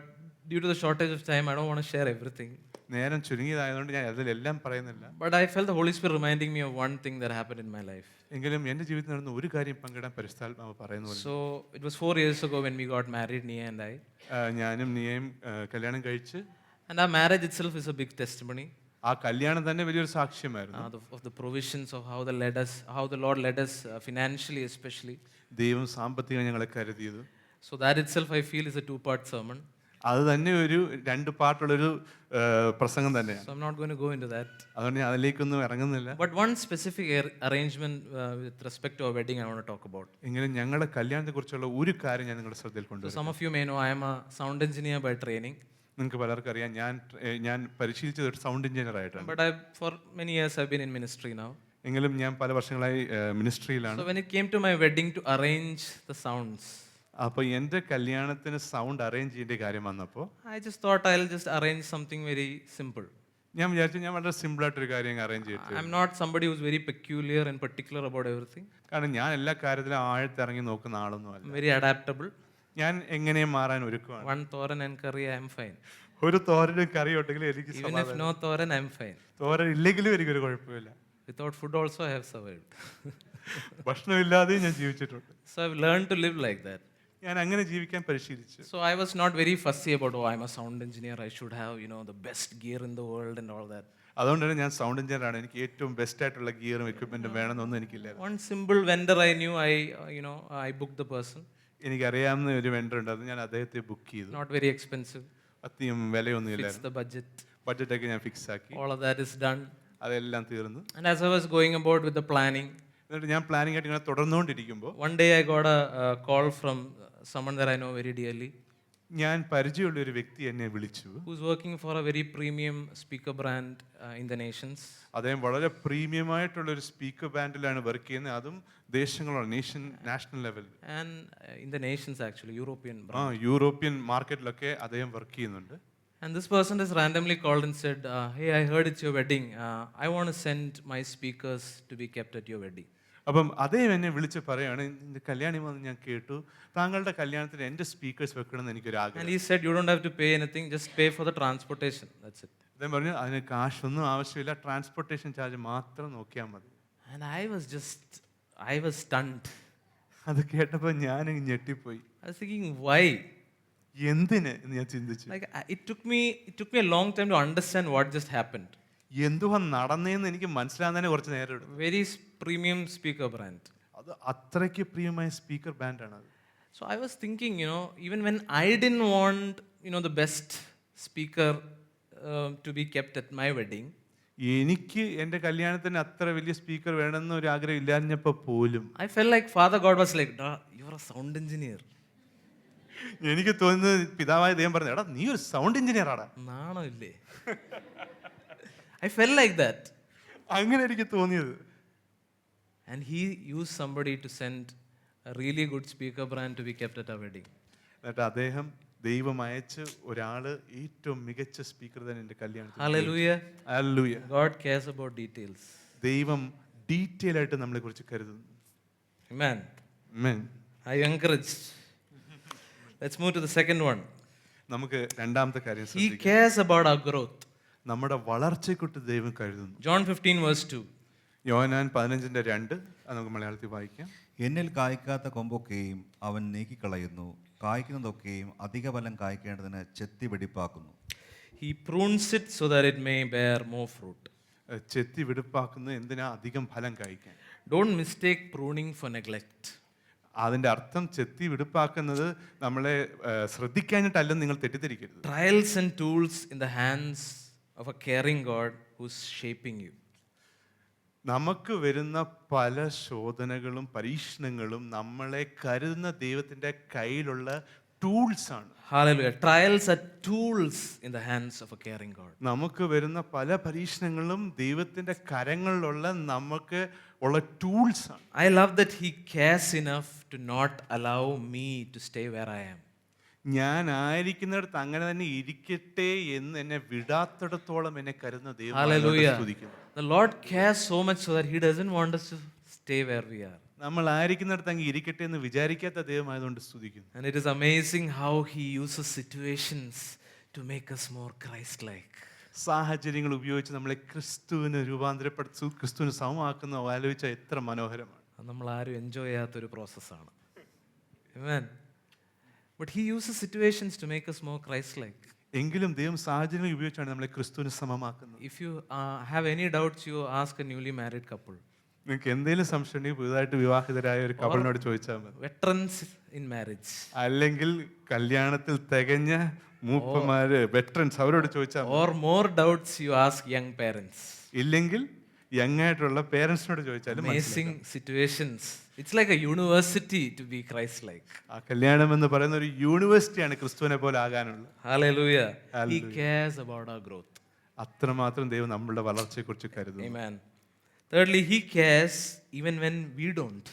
due to the shortage of time, I don't want to share everything. നേരം ചുരുങ്ങിയതായതുകൊണ്ട് ഞാൻ അതിലെല്ലാം പറയുന്നില്ല. But I felt the Holy Spirit reminding me of one thing that happened in my life. എങ്കിലും എൻ്റെ ജീവിതത്തിൽ നടന്ന ഒരു കാര്യം പങ്കിടാൻ പരിശുദ്ധാത്മാവ് പറയുന്നു. So it was 4 years ago when we got married, Nia and I. ഞാനും നീയും കല്യാണം കഴിച്ച്, And our marriage itself is a big testimony ആ കല്യാണം തന്നെ വലിയൊരു സാക്ഷ്യമായിരുന്നു. of the provisions of how the Lord led us financially, especially. ദൈവം സാമ്പത്തികം ഞങ്ങളെ കരുതിയത്. So that itself I feel is a 2-part sermon. അത് തന്നെ ഒരു 2 പാർട്ടുള്ളൊരു പ്രസംഗം തന്നെയാണ്. So I'm not going to go into that. അതുകൊണ്ട് ഞാൻ അതിലേക്കൊന്നും ഇറങ്ങുന്നില്ല. But one specific arrangement with respect to our wedding I want to talk about. എങ്കിലും ഞങ്ങളുടെ കല്യാണത്തെ കുറിച്ചുള്ള ഒരു കാര്യം ഞാൻ നിങ്ങളുടെ ശ്രദ്ധയിൽ So കൊണ്ടുവരും. some of you may know I am a sound engineer by training. നിങ്ങൾക്ക് പലർക്കും അറിയാം, ഞാൻ പരിശീലിച്ചത് ഒരു സൗണ്ട് എഞ്ചിനീയർ ആയിട്ടാണ്. But for many years I've been in ministry now. എങ്കിലും ഞാൻ പല വർഷങ്ങളായി മിനിസ്ട്രിയിലാണ്. So when it came to my wedding to arrange the sounds, അപ്പോൾ എൻ്റെ കല്യാണത്തിന് സൗണ്ട് അറേഞ്ച് ചെയ്യേണ്ട കാര്യം വന്നപ്പോൾ I just thought I'll just arrange something very simple. ഞാൻ വിചാരിച്ചു ഞാൻ വളരെ സിമ്പിളായിട്ടൊരു കാര്യം അറേഞ്ച് ചെയ്തു. I'm not somebody who's very peculiar and particular about everything. കാരണം ഞാൻ എല്ലാ കാര്യത്തിലും ആഴത്തിറങ്ങി നോക്കുന്ന ആളൊന്നുമല്ല. I'm very adaptable. ഞാൻ എങ്ങനെയും മാറാൻ ഒരുക്കുവാണ്. One thoran and curry, I'm fine. ഒരു തോരനും കറി ഉണ്ടെങ്കിലും എനിക്ക് Even if no thoran, I'm fine. തോരൻ ഇല്ലെങ്കിലും എനിക്കൊരു കുഴപ്പമില്ല. Without food also I have survived. ഭക്ഷണമില്ലാതെയും ഞാൻ ജീവിച്ചിട്ടുണ്ട്. So I've learned to live like that. ഞാൻ അങ്ങനെ ജീവിക്കാൻ പരിശീലിച്ചു. So I was not very fussy about, oh, I'm a sound engineer, I should have, the best gear in the world and all that. അതുകൊണ്ട് തന്നെ ഞാൻ സൗണ്ട് എഞ്ചിനീയർ ആണ്, എനിക്ക് ഏറ്റവും ബെസ്റ്റ് ആയിട്ടുള്ള ഗിയറും എക്വിപ്മെന്റും വേണമെന്നൊന്നും എനിക്കില്ലായിരുന്നു. One simple vendor I knew, I booked the person. എനിക്കറിയാവുന്ന ഒരു വെണ്ടർ ഉണ്ട്, അത് ഞാൻ അദ്ദേഹത്തെ ബുക്ക് ചെയ്തു. Not very expensive. അധികം വിലയൊന്നും Fix ഇല്ലായിരുന്നു. the budget. ബഡ്ജറ്റൊക്കെ ഞാൻ ഫിക്സ് ആക്കി. All of that is done. അതെല്ലാം തീർന്നു. And as I was going about with the planning, എന്നിട്ട് ഞാൻ പ്ലാനിങ് ആയിട്ട് ഇങ്ങനെ തുടർന്നുകൊണ്ടിരിക്കുമ്പോൾ one day I got a call from someone that I know very dearly, ഞാൻ പരിചയമുള്ള ഒരു വ്യക്തി എന്നെ വിളിച്ചു. who's working for a very premium speaker brand in the nations. അദ്ദേഹം വളരെ പ്രീമിയമായിട്ടുള്ള ഒരു സ്പീക്കർ ബാൻഡിലാണ് വർക്ക് ചെയ്യുന്നത്, അതും ദേശങ്ങളാണ്, national level. And in the nations actually, European brand. European മാർക്കറ്റിലൊക്കെ അദ്ദേഹം വർക്ക് ചെയ്യുന്നുണ്ട്. And this person just randomly called and said, hey, I heard it's your wedding. I want to send my speakers to be kept at your wedding. അപ്പം അദ്ദേഹം എന്നെ വിളിച്ച് പറയാണ്, എൻ്റെ കല്യാണം വന്ന് ഞാൻ കേട്ടു, താങ്കളുടെ കല്യാണത്തിന് എൻ്റെ സ്പീക്കേഴ്സ് വെക്കണമെന്ന് എനിക്കൊരു And ആഗ്രഹം. he said, you don't have to pay anything, just pay for the transportation. That's it. അദ്ദേഹം പറഞ്ഞു, അതിന് കാശൊന്നും ആവശ്യമില്ല, ട്രാൻസ്പോർട്ടേഷൻ ചാർജ് മാത്രം നോക്കിയാൽ മതി. And I was stunned. അത് കേട്ടപ്പോൾ ഞാൻ ഞെട്ടിപ്പോയി. I was thinking, why? എന്തിന് എന്ന് ഞാൻ ചിന്തിച്ചു. Like it took me a long time to understand what just happened. എന്തുവാ നടന്നതെന്ന് എനിക്ക് മനസ്സിലാകുന്നതിന് കുറച്ച് നേരം എടുത്തു. Very premium speaker brand. അത് അത്രയ്ക്ക് പ്രിയമായ സ്പീക്കർ ബാൻഡാണ് അത്. So I was thinking, even when I didn't want, the best speaker to be kept at my wedding, എനിക്ക് എൻ്റെ കല്യാണത്തിന് അത്ര വലിയ സ്പീക്കർ വേണമെന്ന് ഒരു ആഗ്രഹം ഇല്ലാഞ്ഞപ്പോൾ പോലും I felt like Father God was like, you're a sound engineer. എനിക്ക് തോന്നുന്നത് പിതാവായ ദൈവം പറഞ്ഞു, എടാ നീ ഒരു സൗണ്ട് എഞ്ചിനീയർ ആടാ. നാണോ ഇല്ലേ? I felt like that. അങ്ങനെ എനിക്ക് തോന്നിയത്. And he used somebody to send a really good speaker brand to be kept at our wedding. എന്നിട്ട് അദ്ദേഹം ദൈവം അയച്ച് ഒരാള് ഏറ്റവും മികച്ച സ്പീക്കർ തന്നെ എൻ്റെ കല്യാണത്തിന്. Hallelujah. Hallelujah. God cares about details. ദൈവം ഡീറ്റെയിൽ ആയിട്ട് നമ്മളെ കുറിച്ച് കരുതുന്നു. Amen. Amen. I encouraged. Let's move to the second one. നമുക്ക് രണ്ടാമത്തെ കാര്യം He ശ്രദ്ധിക്കാം. cares about our growth. നമ്മുടെ വളർച്ചയെക്കുറിച്ച് ദൈവം കരുതുന്നു. John 15 verse 2. യോഹന്നാൻ 15:2 അത് നമുക്ക് മലയാളത്തിൽ വായിക്കാം. എന്നിൽ കായ്ക്കാത്ത കൊമ്പൊക്കെയും അവൻ നീക്കിക്കളയുന്നു, കായ്ക്കുന്നതൊക്കെയും അധിക ഫലം കായ്ക്കേണ്ടതിന് ചെത്തി വെടിപ്പാക്കുന്നു. He prunes it so that it may bear more fruit. ചെത്തി വെടിപ്പാക്കുന്നത് എന്തിനാ? അധികം ഫലം കായ്ക്കാൻ. Don't mistake pruning for neglect. അതിൻ്റെ അർത്ഥം ചെത്തി വെടിപ്പാക്കുന്നത് നമ്മളെ ശ്രദ്ധിക്കാനായിട്ടല്ലെന്ന് നിങ്ങൾ തെറ്റിദ്ധരിക്കരുത്. Trials and tools in the hands of a caring God who's shaping you. നമുക്ക് വരുന്ന പല ശോധനകളും പരീക്ഷണങ്ങളും നമ്മളെ കരുതുന്ന ദൈവത്തിൻ്റെ കയ്യിലുള്ള ടൂൾസ് ആണ്. Hallelujah. Trials are tools in the hands of a caring God. നമുക്ക് വരുന്ന പല പരീക്ഷണങ്ങളും ദൈവത്തിൻ്റെ കരങ്ങളിലുള്ള നമുക്ക് ഉള്ള ടൂൾസ് ആണ്. I love that He cares enough to not allow me to stay where I am. ഞാൻ ആയിരിക്കുന്നിടത്ത് അങ്ങനെ തന്നെ ഇരിക്കട്ടെ എന്ന് എന്നെ വിടാത്തിടത്തോളം എന്നെ കരുതുന്ന ദൈവം Hallelujah. സ്തുതിക്കുന്നു. The Lord cares so much so that He doesn't want us to stay where we are. നമ്മൾ ആയിരിക്കുന്നിടത്ത് അങ്ങ് ഇരിക്കട്ടെ എന്ന് വിചാരിക്കാത്ത ദൈവമായതുകൊണ്ട് സ്തുതിക്കുന്നു. And it is amazing how He uses situations to make us more Christ-like. സാഹചര്യങ്ങൾ ഉപയോഗിച്ച് നമ്മളെ ക്രിസ്തുവിന് രൂപാന്തരപ്പെടുത്തു, ക്രിസ്തുവിന് സമമാക്കുന്ന ആലോചിച്ചാൽ എത്ര മനോഹരമാണ്. അത് നമ്മൾ ആരും എൻജോയ് ചെയ്യാത്തൊരു പ്രോസസ്സാണ്. Amen. But He uses situations to make us more Christ-like. എങ്കിലും ദൈവം സാഹചര്യങ്ങൾ ഉപയോഗിച്ചാണ് നമ്മളെ ക്രിസ്തുവിന് സമമാക്കുന്നത്. If you have any doubts, you ask a newly married couple. നിങ്ങൾക്ക് എന്തെങ്കിലും സംശയം ഉണ്ടെങ്കിൽ പുതുതായിട്ട് വിവാഹിതരായ ഒരു കപ്പിളിനോട് ചോദിച്ചാൽ മതി. Veterans in marriage. അല്ലെങ്കിൽ കല്യാണത്തിൽ തികഞ്ഞ മൂപ്പന്മാര് വെറ്ററൻസ് അവരോട് ചോദിച്ചാൽ മതി. Or more doubts, you ask young parents. ഇല്ലെങ്കിൽ യങ് ആയിട്ടുള്ള പേരൻസിനോട് ചോദിച്ചാലും Amazing situations. It's like a university to be Christ-like. ആ കല്യാണം എന്ന് പറയുന്ന ഒരു യൂണിവേഴ്സിറ്റിയാണ് ക്രിസ്തുവിനെ പോലെ ആകാനുള്ളത്. Hallelujah. He Hallelujah. cares about our growth. അത്രമാത്രം ദൈവം നമ്മളുടെ വളർച്ചയെക്കുറിച്ച് കരുതുന്നു. Amen. Thirdly, He cares even when we don't.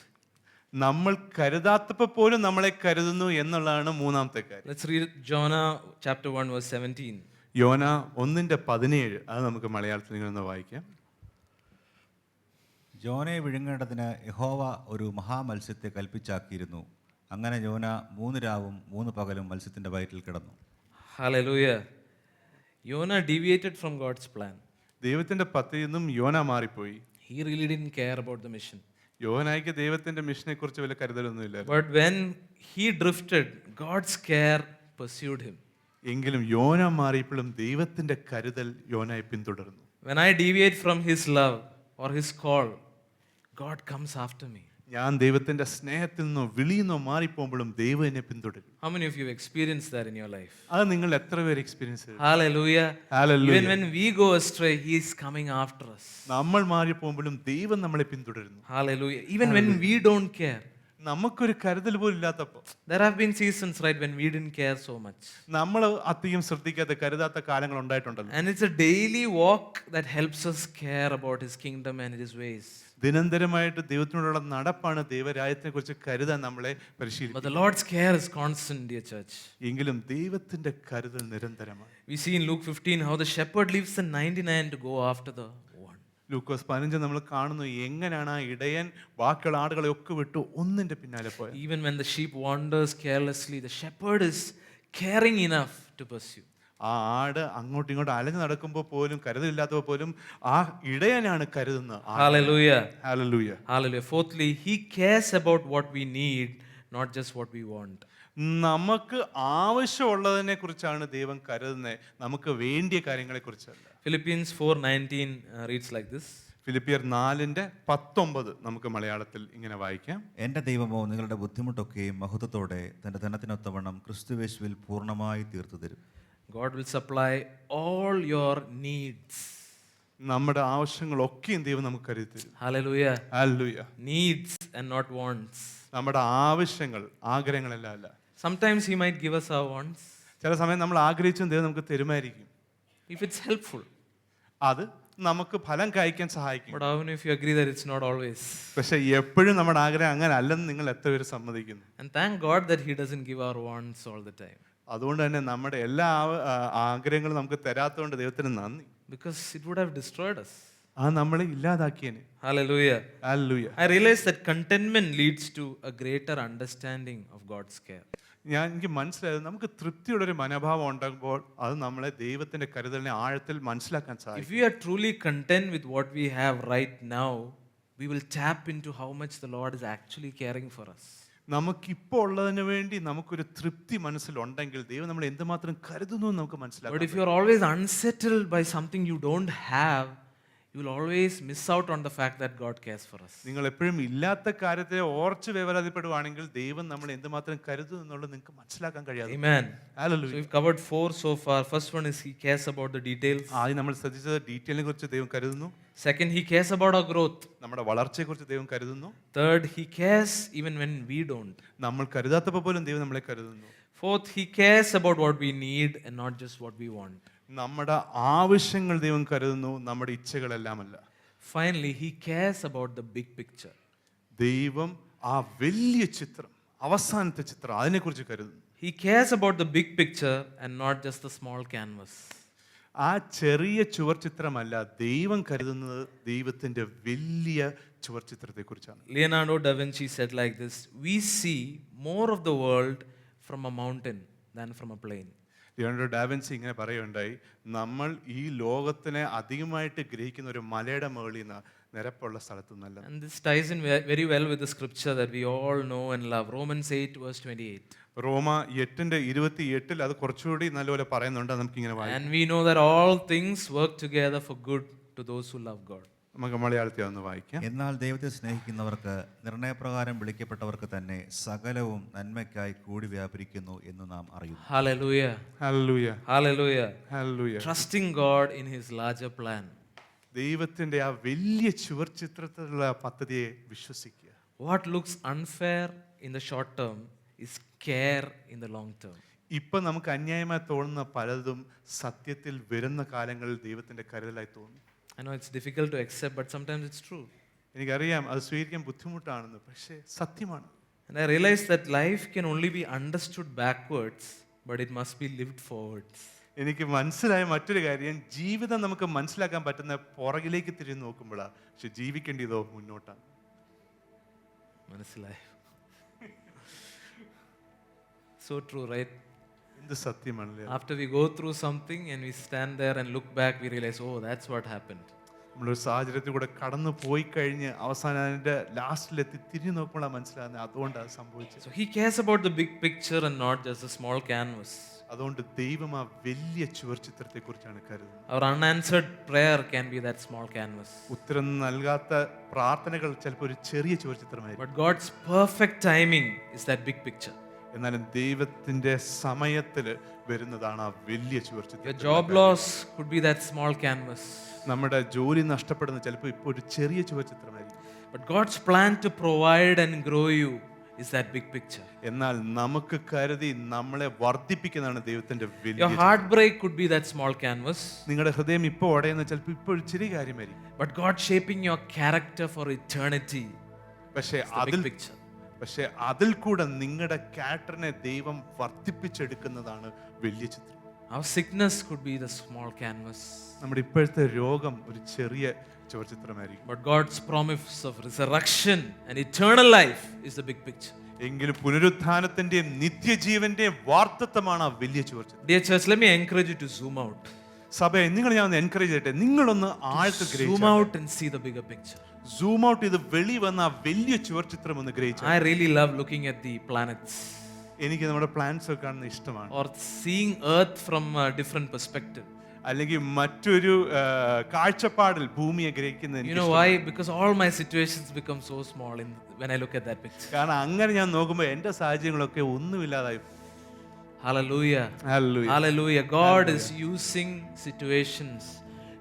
നമ്മൾ കരുതാത്തപ്പോൾ പോലും നമ്മളെ കരുതുന്നു എന്നുള്ളതാണ് മൂന്നാമത്തെ കാര്യം. Let's read Jonah chapter 1 verse 17. യോന 1:17 അത് നമുക്ക് മലയാളത്തിൽ ഇങ്ങനെ വായിക്കാം. ജോനയെ വിഴുങ്ങേണ്ടതിന് യഹോവ ഒരു മഹാമത്സ്യത്തെ കൽപ്പിച്ചാക്കിയിരുന്നു. അങ്ങനെ ജോന 3 രാവും 3 പകലും മത്സ്യത്തിന്റെ വയറ്റിൽ കിടന്നു. Hallelujah. Jonah deviated from God's plan. ദൈവത്തിന്റെ പദ്ധതിയിൽ നിന്നും യോന മാറിപ്പോയി. He really didn't care about the mission. യോനായിക്ക് ദൈവത്തിന്റെ മിഷനെ കുറിച്ച് വലിയ കരുതലൊന്നുമില്ല. But when he drifted, God's care pursued him. എങ്കിലും യോന മാറിയപ്പോഴും ദൈവത്തിന്റെ കരുതൽ യോനായി പിന്തുടർന്നു. When I deviate from His love or His call, God comes after me. ഞാൻ ദൈവത്തിന്റെ സ്നേഹത്തിൽ നിന്നോ വിളിയിൽ നിന്നോ മാറിപ്പോകുമ്പോഴും ദൈവം എന്നെ പിന്തുടരും. How many of you have experienced that in your life? അത് നിങ്ങൾ എത്ര പേര് എക്സ്പീരിയൻസ് ചെയ്തു? Hallelujah. Hallelujah. Even when we go astray, He is coming after us. നമ്മൾ മാറിപ്പോകുമ്പോഴും ദൈവം നമ്മളെ പിന്തുടരുന്നു. Hallelujah. Even when we don't care. നമുക്കൊരു കരുതൽ പോലും ഇല്ലാത്തപ്പോൾ There have been seasons, right, when we didn't care so much. നമ്മൾ അധികം ശ്രദ്ധിക്കാത്ത കരുതാത്ത കാലങ്ങൾ ഉണ്ടായിട്ടുണ്ടല്ലോ. And it's a daily walk that helps us care about His kingdom and His ways. ദിനന്തരമായിട്ട് ദൈവത്തിനോടുള്ള നടപ്പാണ് ദൈവരാജ്യത്തിനെ കുറിച്ച് കരുതാൻ നമ്മളെ But പരിശീലിക്കുന്നത്. the Lord's care is constant, dear church. എങ്കിലും ദൈവത്തിന്റെ കരുതൽ നിരന്തരമാണ്. We see in Luke 15 how the shepherd leaves the 99 to go after the one. ലൂക്കോസ് 15 നമ്മൾ കാണുന്നു എങ്ങനെയാണ് ആ ഇടയൻ ബാക്കിയുള്ള ആടുകളെ ഒക്കെ വിട്ടു ഒന്നിന്റെ പിന്നാലെ പോയത്. Even when the sheep wanders carelessly, the shepherd is caring enough to pursue. ആ ആട് അങ്ങോട്ടും ഇങ്ങോട്ടും അലഞ്ഞു നടക്കുമ്പോൾ പോലും കരുതലില്ലാത്തപ്പോൾ പോലും ആ ഇടയനാണ് കരുതുന്നത്. Hallelujah. Hallelujah. Hallelujah. Fourthly, He cares about what we need, not just what we want. നമുക്ക് ആവശ്യമുള്ളതിനെ കുറിച്ചാണ് ദൈവം കരുതുന്നത്, നമുക്ക് വേണ്ടിയ കാര്യങ്ങളെ കുറിച്ചല്ല. Philippians 4:19 reads like this. ഫിലിപ്പിയർ 4:19 നമുക്ക് മലയാളത്തിൽ ഇങ്ങനെ വായിക്കാം. എൻ്റെ ദൈവമോ നിങ്ങളുടെ ബുദ്ധിമുട്ടൊക്കെയും മഹത്വത്തോടെ തൻ്റെ ധനത്തിനൊത്തവണ്ണം ക്രിസ്തുവേശുവിൽ പൂർണ്ണമായി തീർത്തു തരും. God will supply all your needs. നമ്മുടെ ആവശ്യങ്ങളൊക്കെയും ദൈവം നമുക്ക് കരുതി തരും. Hallelujah. Hallelujah. Needs and not wants. നമ്മുടെ ആവശ്യങ്ങൾ ആഗ്രഹങ്ങളെല്ലാം അല്ല. Sometimes He might give us our wants ചില സമയം നമ്മൾ ആഗ്രഹിച്ചും ദൈവം നമുക്ക് തരുമായിരിക്കും. if it's helpful. അത് നമുക്ക് ഫലം കായ്ക്കാൻ സഹായിക്കും. But how many of you agree that it's not always? പക്ഷെ എപ്പോഴും നമ്മുടെ ആഗ്രഹം അങ്ങനെ അല്ലെന്ന് നിങ്ങൾ എത്ര പേര് സമ്മതിക്കുന്നു? And thank God that He doesn't give our wants all the time. അതുകൊണ്ട് തന്നെ നമ്മുടെ എല്ലാ ആഗ്രഹങ്ങളും നമുക്ക് തരാത്തതുകൊണ്ട് ദൈവത്തിന് നന്ദി. Because it would have destroyed us. അത് നമ്മളെ ഇല്ലാതാക്കിയേനെ. Hallelujah. Hallelujah. I realize that contentment leads to a greater understanding of God's care. എനിക്ക് മനസ്സിലായത് നമുക്ക് തൃപ്തിയുള്ളൊരു മനോഭാവം ഉണ്ടാകുമ്പോൾ അത് നമ്മളെ ദൈവത്തിന്റെ കരുതലിനെ ആഴത്തിൽ മനസ്സിലാക്കാൻ If സാധിക്കും. we are truly content with what we have right now, we will tap into how much the Lord is actually caring for us. നമുക്കിപ്പോൾ ഉള്ളതിന് വേണ്ടി നമുക്കൊരു തൃപ്തി മനസ്സിലുണ്ടെങ്കിൽ ദൈവം നമ്മളെ എന്തുമാത്രം കരുതുന്നു എന്ന് നമുക്ക് But മനസ്സിലാക്കാം. if you are always unsettled by something you don't have, you will always miss out on the fact that God cares for us. നിങ്ങൾ എപ്പോഴും ഇല്ലാത്ത കാര്യത്തെ ഓർച്ച് വേവലാതിപ്പെടുവാണെങ്കിൽ ദൈവം നമ്മളെ എന്തുമാത്രം കരുതുന്നു എന്നുള്ളത് നിങ്ങൾക്ക് മനസ്സിലാക്കാൻ കഴിയാതെ. Amen. So hallelujah. we've covered 4 so far. First one is He cares about the details. ആദ്യം നമ്മൾ ശ്രദ്ധിച്ചത് ഡീറ്റെയിലിനെ കുറിച്ച് ദൈവം കരുതുന്നു. Second, He cares about our growth. നമ്മുടെ വളർച്ചയെ കുറിച്ച് ദൈവം കരുതുന്നു. Third, He cares even when we don't. നമ്മൾ കരുതാത്തപ്പോൾ പോലും ദൈവം നമ്മളെ കരുതുന്നു. Fourth, He cares about what we need and not just what we want. നമ്മുടെ ആവശ്യങ്ങൾ ദൈവം കരുതുന്നു, നമ്മുടെ ഇച്ഛകളെല്ലാം അല്ല. Finally, He cares about the big picture. ദൈവം ആ വലിയ ചിത്രം, അവസാനത്തെ ചിത്രം അതിനെക്കുറിച്ച് കരുതുന്നു. He cares about the big picture and not just the small canvas. ആ ചെറിയ ചുവർചിത്രമല്ല ദൈവം കരുതുന്നത്, ദൈവത്തിന്റെ വലിയ ചുവർചിത്രത്തെക്കുറിച്ചാണ്. Leonardo da Vinci said like this: "We see more of the world from a mountain than from a plain." Leonardo da Vinci ഇങ്ങനെ പറയുകയുണ്ടായി, നമ്മൾ ഈ ലോകത്തിനെ അധികമായിട്ട് ഗ്രഹിക്കുന്ന ഒരു മലയുടെ മുകളിൽ നിന്ന്, നിരപ്പുള്ള സ്ഥലത്തു നിന്നല്ല. And this ties in very well with the scripture that we all know and love. Romans 8 verse 28. റോമ 8:28 അത് കുറച്ചുകൂടി നല്ലപോലെ പറയുന്നുണ്ട്. നമുക്കിങ്ങനെ വായിക്കാം. And we know that all things work together for good to those who love God. നമുക്ക് മലയാളത്തിൽ ഒന്ന് വായിക്കാം. എന്നാൽ ദൈവത്തെ സ്നേഹിക്കുന്നവർക്ക് നിർണയപ്രകാരം വിളിക്കപ്പെട്ടവർക്ക് തന്നെ സകലവും നന്മയ്ക്കായി കൂടി വ്യാപരിക്കുന്നു എന്ന് നാം അറിയുന്നു. Hallelujah. Hallelujah, Hallelujah. Hallelujah. Trusting God in his larger plan. ദൈവത്തിന്റെ ആ വലിയ ചുവർചിത്രത്തിലുള്ള പദ്ധതിയെ വിശ്വസിക്കുക. What looks unfair in the short term is care in the long term. ഇപ്പൊ നമുക്ക് അന്യായമായി തോന്നുന്ന പലതും സത്യത്തിൽ വരുന്ന കാലങ്ങളിൽ ദൈവത്തിന്റെ കരുതലായി തോന്നും. I know it's difficult to accept, but sometimes it's true. എനിക്കറിയാം അത് സ്വീകരിക്കാൻ ബുദ്ധിമുട്ടാണെന്ന്, പക്ഷേ സത്യമാണ്. And I realized that life can only be understood backwards, but it must be lived forwards. എനിക്ക് മനസ്സിലായ മറ്റൊരു കാര്യം, ജീവിതം നമുക്ക് മനസ്സിലാക്കാൻ പറ്റുന്ന പുറകിലേക്ക് തിരിഞ്ഞു നോക്കുമ്പോഴാണ്, പക്ഷെ ജീവിക്കേണ്ടതോ മുന്നോട്ടാണ്. മനസ്സിലായോ? So true, right? എന്ത് സത്യമാണല്ലേ. After we go through something and we stand there and look back, we realize, oh, that's what happened. നമ്മളൊരു സാഹചര്യത്തിൽ കൂടെ കടന്നു പോയി കഴിഞ്ഞ് അവസാനം അതിന്റെ ലാസ്റ്റിലെത്തി തിരിഞ്ഞു നോക്കുമ്പോഴാണ് മനസ്സിലാകുന്നത് അതുകൊണ്ടാണ് സംഭവിച്ചത്. So he cares about the big picture and not just a small canvas. അതുകൊണ്ട് ദൈവം ആ വലിയ ചുവർചിത്രത്തെ കുറിച്ചാണ് കരുതുന്നത്. Our unanswered prayer can be that small canvas. ഉത്തരം നൽകാത്ത പ്രാർത്ഥനകൾ ചിലപ്പോൾ ഒരു ചെറിയ ചുവർചിത്രമായിരിക്കും. But God's perfect timing is that big picture. എന്നാലും ദൈവത്തിന്റെ സമയത്തിൽ വരുന്നതാണ് ആ വലിയ ചുവർചിത്രം. Your job loss could be that small canvas. നമ്മുടെ ജോലി നഷ്ടപ്പെടുന്ന ചിലപ്പോൾ ഇപ്പോൾ ഒരു ചെറിയ ചുവർചിത്രമായിരിക്കും. But God's plan to provide and grow you is that big picture. എന്നാൽ നമുക്ക് കരുതി നമ്മളെ വർദ്ധിപ്പിക്കുന്നതാണ് ദൈവത്തിന്റെ വലിയ. Your heartbreak could be that small canvas. നിങ്ങളുടെ ഹൃദയം ഇപ്പോൾ ഉടയുന്ന ചിലപ്പോൾ ഇപ്പോൾ ഒരു ചെറിയ കാര്യമായിരിക്കും. But God shaping your character for eternity പക്ഷേ is the അതിൽ big picture. പക്ഷെ അതിൽ കൂടെ നിങ്ങളുടെ ക്യാരക്ടറിനെ ദൈവം വർദ്ധിപ്പിച്ചെടുക്കുന്നതാണ് വലിയ ചിത്രം. Our sickness could be the small canvas. നമ്മുടെ ഇപ്പോഴത്തെ രോഗം ഒരു ചെറിയ ചുവർചിത്രമായിരിക്കും. But God's promise of resurrection and eternal life is the big picture. എങ്കിലും പുനരുത്ഥാനത്തിന്റെയും നിത്യജീവന്റെയും വാർത്തത്വമാണ് ആ വലിയ ചുവർചിത്രം. Dear church, let me encourage you to zoom out. സഭയെ നിങ്ങൾ ഞാൻ ഒന്ന് എൻകറേജ് ചെയ്യട്ടെ, നിങ്ങളൊന്ന് ആഴത്തിൽ Zoom ഗ്രഹിച്ചു. out and see the bigger picture. Zoom out ചെയ്ത് വെളി വന്ന ആ വലിയ ചുവർചിത്രം ഒന്ന് ഗ്രഹിച്ചു. I really love looking at the planets എനിക്ക് നമ്മുടെ പ്ലാൻസ് ഒക്കെ കാണുന്നത് ഇഷ്ടമാണ്. or seeing Earth from a different perspective. അല്ലെങ്കിൽ മറ്റൊരു കാഴ്ചപ്പാടിൽ ഭൂമിയെ ഗ്രഹിക്കുന്നത് You know why? Because all my situations become so small when I look at that picture. കാരണം അങ്ങനെ ഞാൻ നോക്കുമ്പോൾ എന്റെ സാഹചര്യങ്ങളൊക്കെ ഒന്നുമില്ലാതായി. Hallelujah. Hallelujah. Hallelujah. God is using situations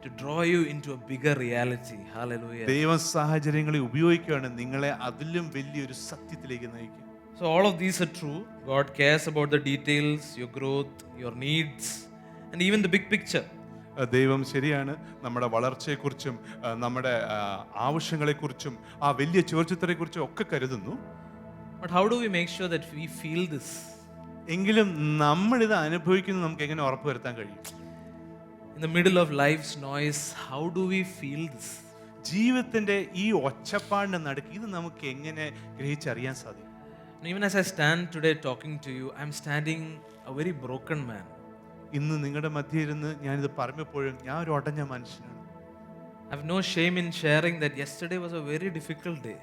to draw you into a bigger reality. Hallelujah. ദൈവം സാഹചര്യങ്ങളെ ഉപയോഗിക്കുകയാണ് നിങ്ങളെ അതിലും വലിയൊരു സത്യത്തിലേക്ക് നയിക്കുക. So all of these are true. God cares about the details, your growth, your needs, and even the big picture. ദൈവം ശരിയാണ് നമ്മുടെ വളർച്ചയെക്കുറിച്ചും നമ്മുടെ ആവശ്യങ്ങളെക്കുറിച്ചും ആ വലിയ ചുവർചിത്രത്തെക്കുറിച്ചും ഒക്കെ കരുതുന്നു. But how do we make sure that we feel this? എങ്കിലും നമ്മൾ ഇത് അനുഭവിക്കുന്നത് നമുക്ക് എങ്ങനെ ഉറപ്പുവരുത്താൻ കഴിയും? In the middle of life's noise, how do we feel this? ജീവിതത്തിന്റെ ഈ ഒച്ചപ്പാടിന്റെ നടുക്ക് ഇത് നമുക്ക് എങ്ങനെ ഗ്രഹിച്ചറിയാൻ സാധിക്കും? And even as I stand today talking to you, I'm standing a very broken man. ഇന്ന് നിങ്ങളുടെ മധ്യേ ഇരുന്ന് ഞാനിത് പറഞ്ഞപ്പോഴും ഞാൻ ഒരു ഒടഞ്ഞ മനുഷ്യനാണ്. I have no shame in sharing that yesterday was a very difficult day.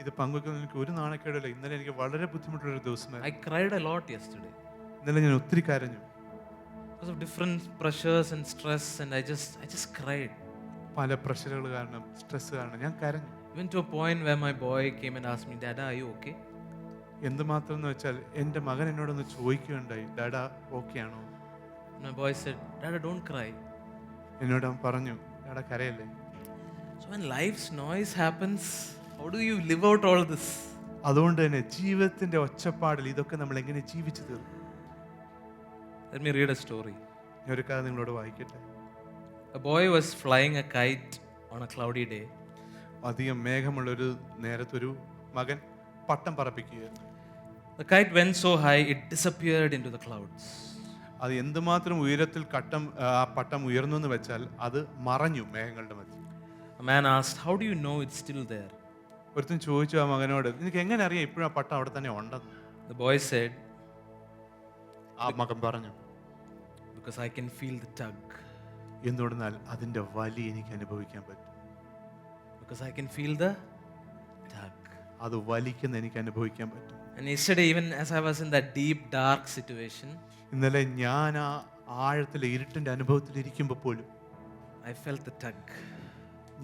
ഇത് പങ്കുവെക്കുന്ന എനിക്ക് ഒരു നാണക്കേടില്ല. ഇന്നലെ എനിക്ക് വളരെ ബുദ്ധിമുട്ടുള്ള ഒരു ദിവസമായിരുന്നു. I cried a lot yesterday ഇന്നലെ ഞാൻ ഒത്തിരി കരഞ്ഞു. because of different pressures and stress, and I just cried. പല പ്രഷറുകൾ കാരണം, സ്ട്രെസ് കാരണം ഞാൻ കരഞ്ഞു. Even to a point where my boy came and asked me, "Dada, are you okay?" എന്തുമാത്രം എന്ന് വെച്ചാൽ എൻ്റെ മകൻ എന്നോടൊന്ന് ചോദിക്കുകയുണ്ടായി, ഡാഡാ ഓക്കെ ആണോ? My boy said, "Dada, don't cry." എന്നോട് അവൻ പറഞ്ഞു, ഡാഡാ കരയല്ലേ. So when life's noise happens, how do you live out all this? അതുകൊണ്ട് തന്നെ ജീവിതത്തിന്റെ ഒച്ചപ്പാടിൽ ഇതൊക്കെ നമ്മൾ എങ്ങനെ ജീവിച്ചു തീർക്കും? Let me read a story. ഞാൻ ഒരു കഥ നിങ്ങളോട് വായിക്കട്ടെ. A boy was flying a kite on a cloudy day. അധികം മേഘമുള്ളൊരു നേരത്തൊരു മകൻ പട്ടം പറപ്പിക്കുകയായിരുന്നു. The kite went so high, it disappeared into the clouds. അത് എന്തുമാത്രം ഉയരത്തിൽ ആ പട്ടം ഉയർന്നു എന്ന് വെച്ചാൽ അത് മറഞ്ഞു മേഘങ്ങളുടെ മധ്യ. A man asked, "How do you know it's still there?" ഒരുത്തൻ ചോദിച്ചു ആ മകനോട്, നിനക്ക് എങ്ങനെ അറിയാം ഇപ്പോഴും ആ പട്ടം അവിടെ തന്നെ ഉണ്ടെന്ന്? The boy said, ആ മകൻ പറഞ്ഞു, "Because I can feel the tug. എന്തുകൊണ്ടെന്നാൽ അതിന്റെ വലി എനിക്ക് അനുഭവിക്കാൻ പറ്റും. Because I can feel the tug." അത് വലിക്കുന്ന എനിക്ക് അനുഭവിക്കാൻ പറ്റും. And yesterday, even as I was in that deep, dark situation, ഇന്നലെ ഞാൻ ആ ആഴത്തിലെ ഇരുട്ടിന്റെ അനുഭവത്തിൽ ഇരിക്കുമ്പോൾ പോലും I felt the tug.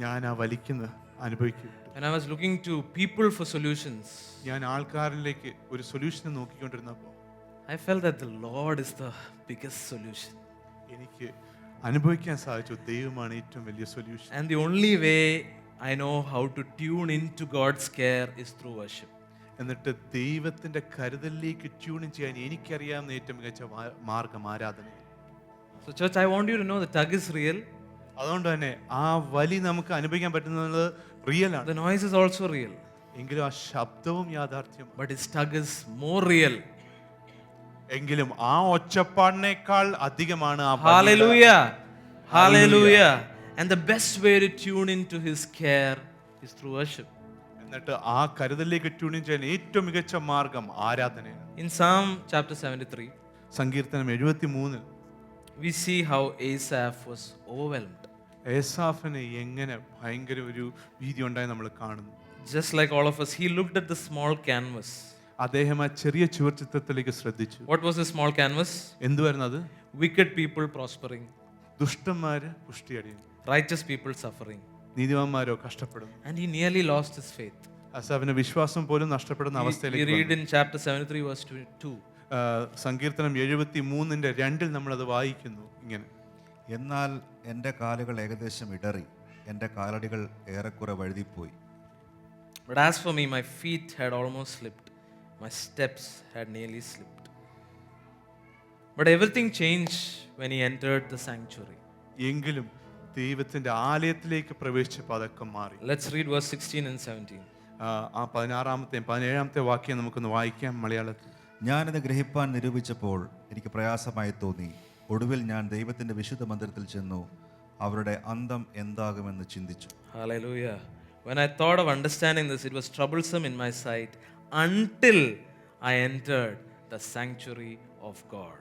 ഞാൻ ആ വലിക്കുന്ന അനുഭവിക്കും. When I was looking to people for solutions, ഞാൻ ആൾക്കാരിലേക്ക് ഒരു solution നോക്കിക്കൊണ്ടിരുന്നപ്പോൾ I felt that the Lord is the biggest solution. എനിക്ക് അനുഭവിക്കാൻ സാധിച്ചു ദൈവമാണ് ഏറ്റവും വലിയ solution. And the only way I know how to tune into God's care is through worship. എന്നിട്ട് ദൈവത്തിന്റെ കരുതലിലേക്ക് ട്യൂൺ ചെയ്യാൻ എനിക്കറിയാവുന്ന ഏറ്റവും മികച്ച മാർഗം ആരാധന. So church, I want you to know the tug is real. അതുകൊണ്ട് തന്നെ ആ വലി നമുക്ക് അനുഭവിക്കാൻ പറ്റുന്നത് റിയൽ ആണ്. The noise is also real. എങ്കിലും ആ ശബ്ദവും യാഥാർത്ഥ്യമാണ്. But his tug is more real. എങ്കിലും ആ ഒച്ചപ്പാടിനേക്കാൾ അധികമാണ് ആ വലിയുടെ. Hallelujah. Hallelujah. And the best way to tune into his care is through worship. എന്നിട്ട് ആ കരുതലിലേക്ക് ട്യൂൺ ചെയ്യാൻ ഏറ്റവും മികച്ച മാർഗം ആരാധനയാണ്. In Psalm chapter 73, സങ്കീർത്തനം 73 we see how Asaph was overwhelmed. ഏസാഫിന് എങ്ങനെ ഭയങ്കര ഒരു ഭീതി ഉണ്ടായി നമ്മൾ കാണുന്നു. Just like all of us, he looked at the small canvas. അദ്ദേഹം ആ ചെറിയ ചുവർച്ചിത്രത്തിലേക്ക് ശ്രദ്ധിച്ചു. What was the small canvas? എന്തുവായിരുന്നു അത്? Wicked people prospering, ദുഷ്ടന്മാര് പുഷ്ടിയടിയുന്നു, righteous people suffering. നീതിമാന്മാരോ കഷ്ടപ്പെടുന്നു. And he nearly lost his faith. അസാഫിന്റെ വിശ്വാസം പോലും നഷ്ടപ്പെടുന്ന We അവസ്ഥയിലേക്ക് read in chapter 73 verse 2. സങ്കീർത്തനം 73 2 നമ്മളത് വായിക്കുന്നു ഇങ്ങനെ: എന്നാൽ എൻ്റെ കാലുകൾ ഏകദേശം ഇടറി, എൻ്റെ കാലടികൾ ഏറെക്കുറെ വഴുതിപ്പോയി. But as for me, my feet had almost slipped. My steps had nearly slipped. But everything changed when he entered the sanctuary. എങ്കിലും ദൈവത്തിന്റെ ആലയത്തിലേക്ക് പ്രവേശിച്ചപ്പോൾ അതൊക്കെ മാറി. Let's read verse 16 and 17. ആ 16-ാമത്തെയും 17-ാമത്തെ വാക്യം നമുക്കൊന്ന് വായിക്കാം മലയാളത്തിൽ. ഞാനിത് ഗ്രഹിപ്പാൻ നിരൂപിച്ചപ്പോൾ എനിക്ക് പ്രയാസമായി തോന്നി. ഒടുവിൽ ഞാൻ ദൈവത്തിൻ്റെ വിശുദ്ധ മന്ദിരത്തിൽ ചെന്നു. അവരുടെ അന്തം എന്താകുമെന്ന് ചിന്തിച്ചു. Hallelujah. When I thought of understanding this, it was troublesome in my sight until I entered the sanctuary of God.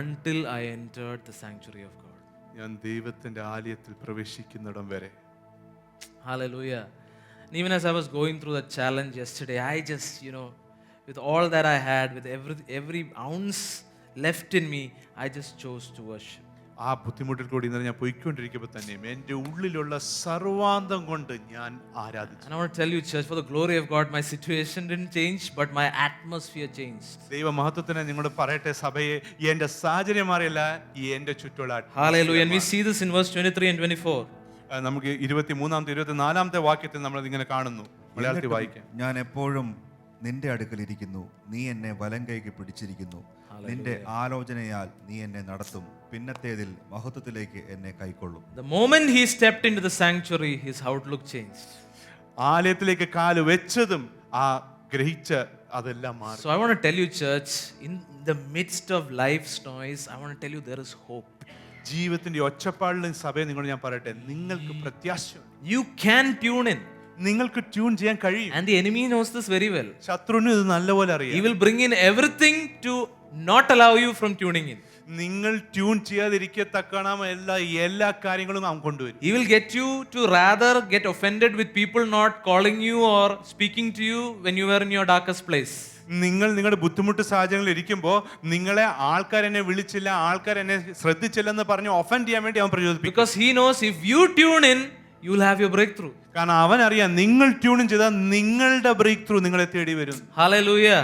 Until I entered the sanctuary of God. ഞാൻ ദൈവത്തിന്റെ ആലയത്തിൽ പ്രവേശിക്കുന്നിടം വരെ. Hallelujah. And even as I was going through that challenge yesterday, I just, with all that I had, with every ounce left in me, I just chose to worship. ആ ബുദ്ധിമുട്ടിൽ കൂടി ഇന്നലെ ഞാൻ പോയിക്കൊണ്ടിരിക്കുമ്പോൾ തന്നെയും എൻ്റെ ഉള്ളിലുള്ള സർവാന്തം കൊണ്ട് ഞാൻ ആരാധിച്ചു. And I want to tell you, church, for the glory of God, my situation didn't change, but my atmosphere changed. ദൈവ മഹത്വത്തിന് നിങ്ങളോട് പറയട്ടെ സഭയെ, എൻ്റെ സാഹചര്യം മാറിയല്ല, എൻ്റെ ചുറ്റുള്ള. Hallelujah. And we see this in verse 23 and 24. നമുക്ക് 23-ാമത്തെ 24-ാമത്തെ വാക്യത്തിൽ നമ്മൾ ഇതിങ്ങനെ കാണുന്നു. മലയാളത്തിൽ വായിക്കാം. ഞാൻ എപ്പോഴും നിന്റെ അടുക്കൽ ഇരിക്കുന്നു, നീ എന്നെ വലം കൈക്ക് പിടിച്ചിരിക്കുന്നു. നിന്റെ ആലോചനയാൽ നീ എന്നെ നടത്തും, പിന്നത്തേതിൽ മഹത്വത്തിലേക്ക് എന്നെ കൈക്കൊള്ളും. The moment he stepped into the sanctuary, his outlook changed. ആലയത്തിലേക്ക് കാല് വെച്ചതും ആ ഗ്രഹിച്ച അതെല്ലാം മാറി. So I want to tell you, church, in the midst of life's noise, I want to tell you there is hope. ജീവിതത്തിന്റെ ഒച്ചപ്പാടിലും സഭയെ നിങ്ങളോട് ഞാൻ പറയട്ടെ, നിങ്ങൾക്ക് പ്രത്യാശയുണ്ട്. You can tune in. നിങ്ങൾക്ക് ട്യൂൺ ചെയ്യാൻ കഴിയും. And the enemy knows this very well. ശത്രുവിന് ഇത് നല്ലപോലെ He അറിയാം. will bring in everything to not allow you from tuning in. നിങ്ങൾ ട്യൂൺ ചെയ്യാതിരിക്കത്തക്കണം എല്ലാ കാര്യങ്ങളും അവൻ കൊണ്ടുവരും. He will get you to rather get offended with people not calling you or speaking to you when you were in your darkest place. നിങ്ങൾ നിങ്ങളുടെ ബുദ്ധിമുട്ട് സാഹചര്യങ്ങളിൽ ഇരിക്കുമ്പോൾ നിങ്ങളെ ആൾക്കാർ എന്നെ വിളിച്ചില്ല, ആൾക്കാർ എന്നെ ശ്രദ്ധിച്ചില്ലെന്ന് പറഞ്ഞ് ഒഫൻഡ് ചെയ്യാൻ വേണ്ടി അവൻ പ്രചോദിപ്പിക്കും. Because he knows if you tune in, you will have your breakthrough. കാരണം അവൻ അറിയാം നിങ്ങൾ ട്യൂൺ ചെയ്താൽ നിങ്ങളുടെ ബ്രേക്ക് ത്രൂ നിങ്ങളെ തേടി വരും. Hallelujah.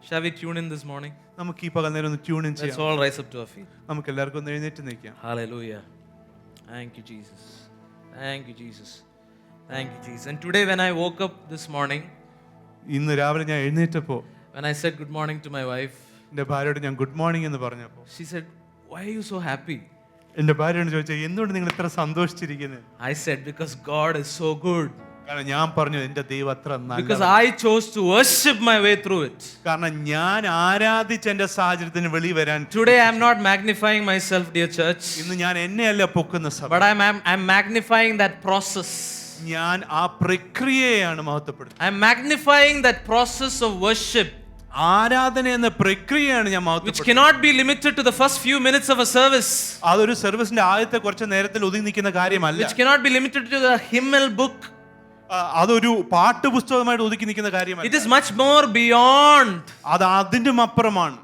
Shall we tune in this morning? നമുക്ക് ഈ പകൽ നേരം ഒന്ന് ട്യൂൺ ഇൻ Let's ചെയ്യാം. all rise up to our feet. നമുക്ക് എല്ലാവർക്കും ഒന്ന് എഴുന്നേറ്റ് നിൽക്കാം. Hallelujah. Thank you, Jesus. Thank you, Jesus. Thank you, Jesus. And today when I woke up this morning, ഇന്ന് രാവിലെ ഞാൻ എഴുന്നേറ്റപ്പോൾ when I said good morning to my wife, എൻ്റെ ഭാര്യയോട് ഞാൻ ഗുഡ് മോർണിംഗ് എന്ന് പറഞ്ഞപ്പോൾ she said, "Why are you so happy?" എൻ്റെ ഭാര്യയോട് ചോദിച്ചാൽ എന്തുകൊണ്ട് നിങ്ങൾ ഇത്ര സന്തോഷിച്ചിരിക്കുന്നത്? I said, "Because God is so good." കാരണം ഞാൻ പറഞ്ഞു എന്റെ ദൈവം അത്ര Because നല്ല, I chose to worship my way through it. കാരണം ഞാൻ ആരാധിച്ച് എന്റെ സാഹചര്യത്തിന് വെളി വരാൻ. Today I am not magnifying myself, dear church, ഇന്ന് ഞാൻ എന്നെയല്ല പൊക്കുന്ന സഭ, but I'm magnifying that process. ഞാൻ ആ പ്രക്രിയയാണ് മഹത്വപ്പെടുത്തുന്നത്. I'm magnifying that process of worship, ആരാധന എന്ന പ്രക്രിയയാണ് ഞാൻ which മഹത്വപ്പെടുത്തുന്നത്. cannot be limited to the first few minutes of a service, അതൊരു സർവീസിന്റെ ആദ്യത്തെ കുറച്ച് നേരത്തിൽ ഒതുങ്ങി നിൽക്കുന്ന കാര്യമല്ല. which cannot be limited to the hymnal book. അതൊരു പാട്ടുപുസ്തകമായിട്ട് ഒതുക്കി നിൽക്കുന്ന കാര്യമല്ല. It is much more beyond. അത് അതിനും അപ്പുറമാണ്.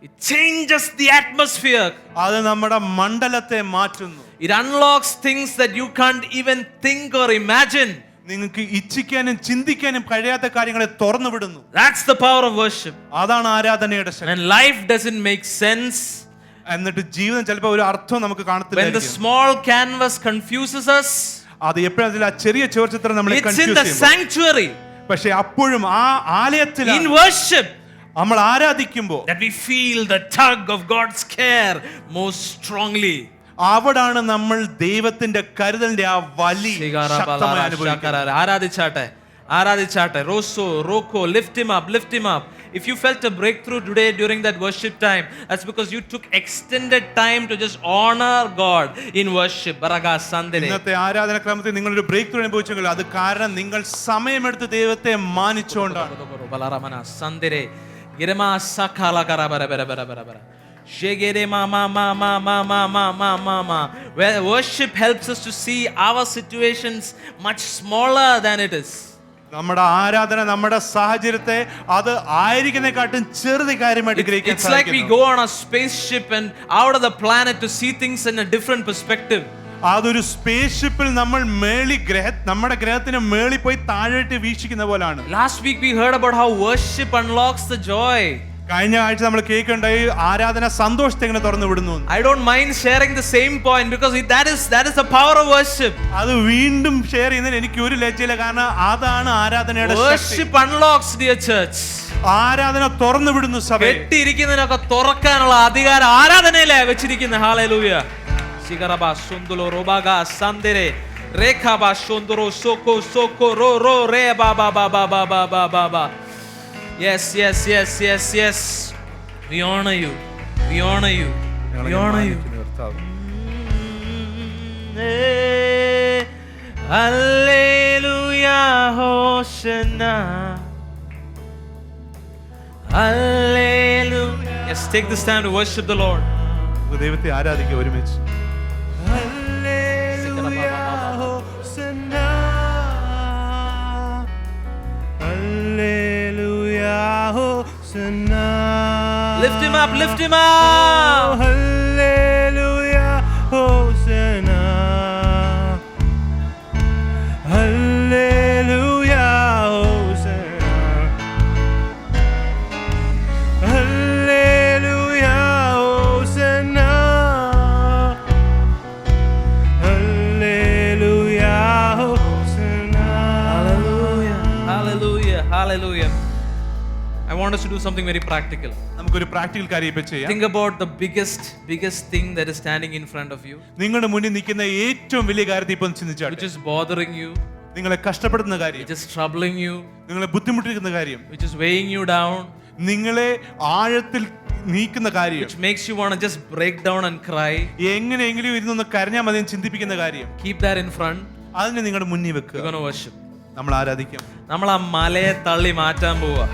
It changes the atmosphere. അത് നമ്മുടെ മണ്ഡലത്തെ മാറ്റുന്നു. It unlocks things that you can't even think or imagine. നിങ്ങൾക്ക് ഇച്ഛിക്കാനും ചിന്തിക്കാനും കഴിയാത്ത കാര്യങ്ങളെ തുറന്നു വിടുന്നു. That's the power of worship. അതാണ് ആരാധനയുടെ ശക്തി. When life doesn't make sense, എന്നിട്ട് ജീവിതം ചിലപ്പോൾ ഒരു അർത്ഥം നമുക്ക് when the കാണത്തില്ല. small canvas confuses us, അത് എപ്പോഴും ആ ചെറിയ ചുവർച്ചിത്രം നമ്മളെ it's in കൺഫ്യൂസ് the ചെയ്യും. sanctuary, പക്ഷെ അപ്പോഴും ആ ആലയത്തിൽ in worship, നമ്മൾ ആരാധിക്കുമ്പോൾ that we feel the tug of God's care most strongly. അവിടാണ് നമ്മൾ ദൈവത്തിന്റെ കരുതലിന്റെ ആ വലി ശക്തമായി അനുഭവിക്കുന്നത്. ആരാധിച്ചാട്ടെ. Rosso, Rocco, lift him up. If you felt a breakthrough today during that worship time, that's because you took extended time to just honor God in worship. Baraga Sandere. ഇന്നത്തെ ആരാധന ക്രമത്തിൽ നിങ്ങളൊരു ബ്രേക്ക് ത്രൂ അനുഭവിച്ചെങ്കിൽ അത് കാരണം നിങ്ങൾ സമയമെടുത്ത് ദൈവത്തെ മാനിച്ചുകൊണ്ടാണ്. Balaramana Sandere. Girema Sakala Karabara. Shegere ma. Where worship helps us to see our situations much smaller than it is. നമ്മുടെ ആരാധന നമ്മുടെ സാഹചര്യത്തെ അത് ആയിരിക്കുന്നതിനെക്കാട്ടും ചെറുത് കാര്യമായിട്ട് ഗ്രഹിക്കാൻ It's like we സാധിക്കുന്നു. go on a spaceship and out of the planet to see things in a different perspective. അതൊരു സ്പേസ് ഷിപ്പിൽ നമ്മൾ നമ്മുടെ ഗ്രഹത്തിന് മേളിൽ പോയി താഴോട്ട് വീക്ഷിക്കുന്ന പോലാണ്. Last week we heard about how worship unlocks the joy. കഴിഞ്ഞ ആഴ്ച നമ്മൾ കേൾക്കുണ്ടായി ആരാധന സന്തോഷത്തെ എങ്ങനെ തുറന്നു വിടുന്നു. I don't mind sharing the same point because that is the power of worship. അത് വീണ്ടും ഷെയർ ചെയ്യുന്നതിന് എനിക്ക് ഒരു ലജ്ജയില്ല, കാരണം അതാണ് ആരാധനയുടെ ശക്തി. Worship unlocks, dear church. ആരാധന തുറന്നു വിടുന്നു സഭയെ. കെട്ടിയിരിക്കുന്നതിനൊക്കെ തുറക്കാനുള്ള അധികാരം ആരാധനയിലെ വെച്ചിരിക്കുന്ന. ഹല്ലേലൂയ. ശിഖരബ സുന്ദുലോ റോബാഗ സന്ദരെ രേഖാബ സുന്ദരോ സോക്കോ റോ റേ ബാ. Yes. We honor you. Hallelujah, Hosanna. Hallelujah. Yes, take this time to worship the Lord. ദൈവത്തെ ആരാധിക്കുക ഒരുമിച്ച്. Lift him up. Hallelujah, Hosanna. Hallelujah, Hosanna. Hallelujah, Hosanna. Hallelujah, Hosanna. Hallelujah. I want us to do something very practical. നമുക്കൊരു പ്രാക്ടിക്കൽ കാര്യം ഇപ്പൊ ചെയ്യാം. Think about the biggest thing that is standing in front of you, നിങ്ങളുടെ മുന്നിൽ നിൽക്കുന്ന ഏറ്റവും വലിയ കാര്യത്തെ ഇപ്പൊ which ചിന്തിച്ചാട്ടെ. is bothering you, നിങ്ങളെ കഷ്ടപ്പെടുന്ന കാര്യം, which is troubling you, നിങ്ങളെ ബുദ്ധിമുട്ടിക്കുന്ന കാര്യം, which is weighing you down, നിങ്ങളെ ആഴത്തിൽ നീക്കുന്ന കാര്യം, which makes you want to just break down and cry. എങ്ങനെയെങ്കിലും ഇരുന്നൊന്ന് കരഞ്ഞാൽ മതി ചിന്തിപ്പിക്കുന്ന കാര്യം. Keep that in front. അതിനെ നിങ്ങളുടെ മുന്നിൽ We're വെക്കുക. going to worship. നമ്മൾ ആരാധിക്കാം. നമ്മൾ ആ മലയെ തള്ളി മാറ്റാൻ പോവാ.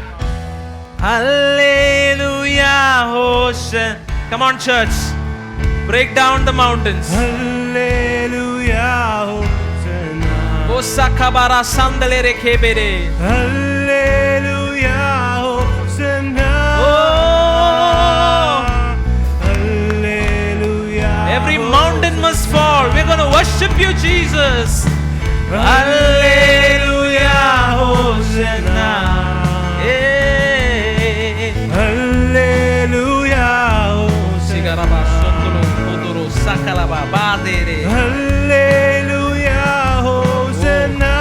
Hallelujah, Hosanna. Come on, church. Break down the mountains. Hallelujah, Hosanna. Osakabara sandale rekebere. Hallelujah, Hosanna. Oh, Hallelujah. every mountain must fall. We're going to worship you, Jesus. Hallelujah, Hosanna. Hallelujah, Hosanna. Hallelujah, Hosanna.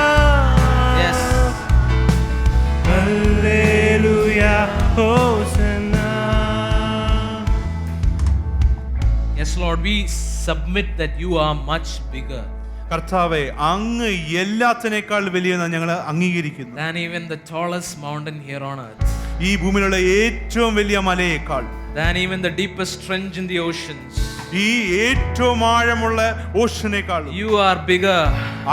Yes. Hallelujah, Hosanna. Yes, Lord, we submit that you are much bigger. കർത്താവെ, അങ്ങ് എല്ലാത്തിനേക്കാൾ വലിയ ഞങ്ങൾ അംഗീകരിക്കുന്നു. than even the tallest mountain here on earth, ഈ ഭൂമിയിലുള്ള ഏറ്റവും വലിയ മലയേക്കാൾ, than even the deepest trench in the oceans. ഈ ഏറ്റവും ആഴമുള്ള ഓഷനേക്കാൾ You are bigger,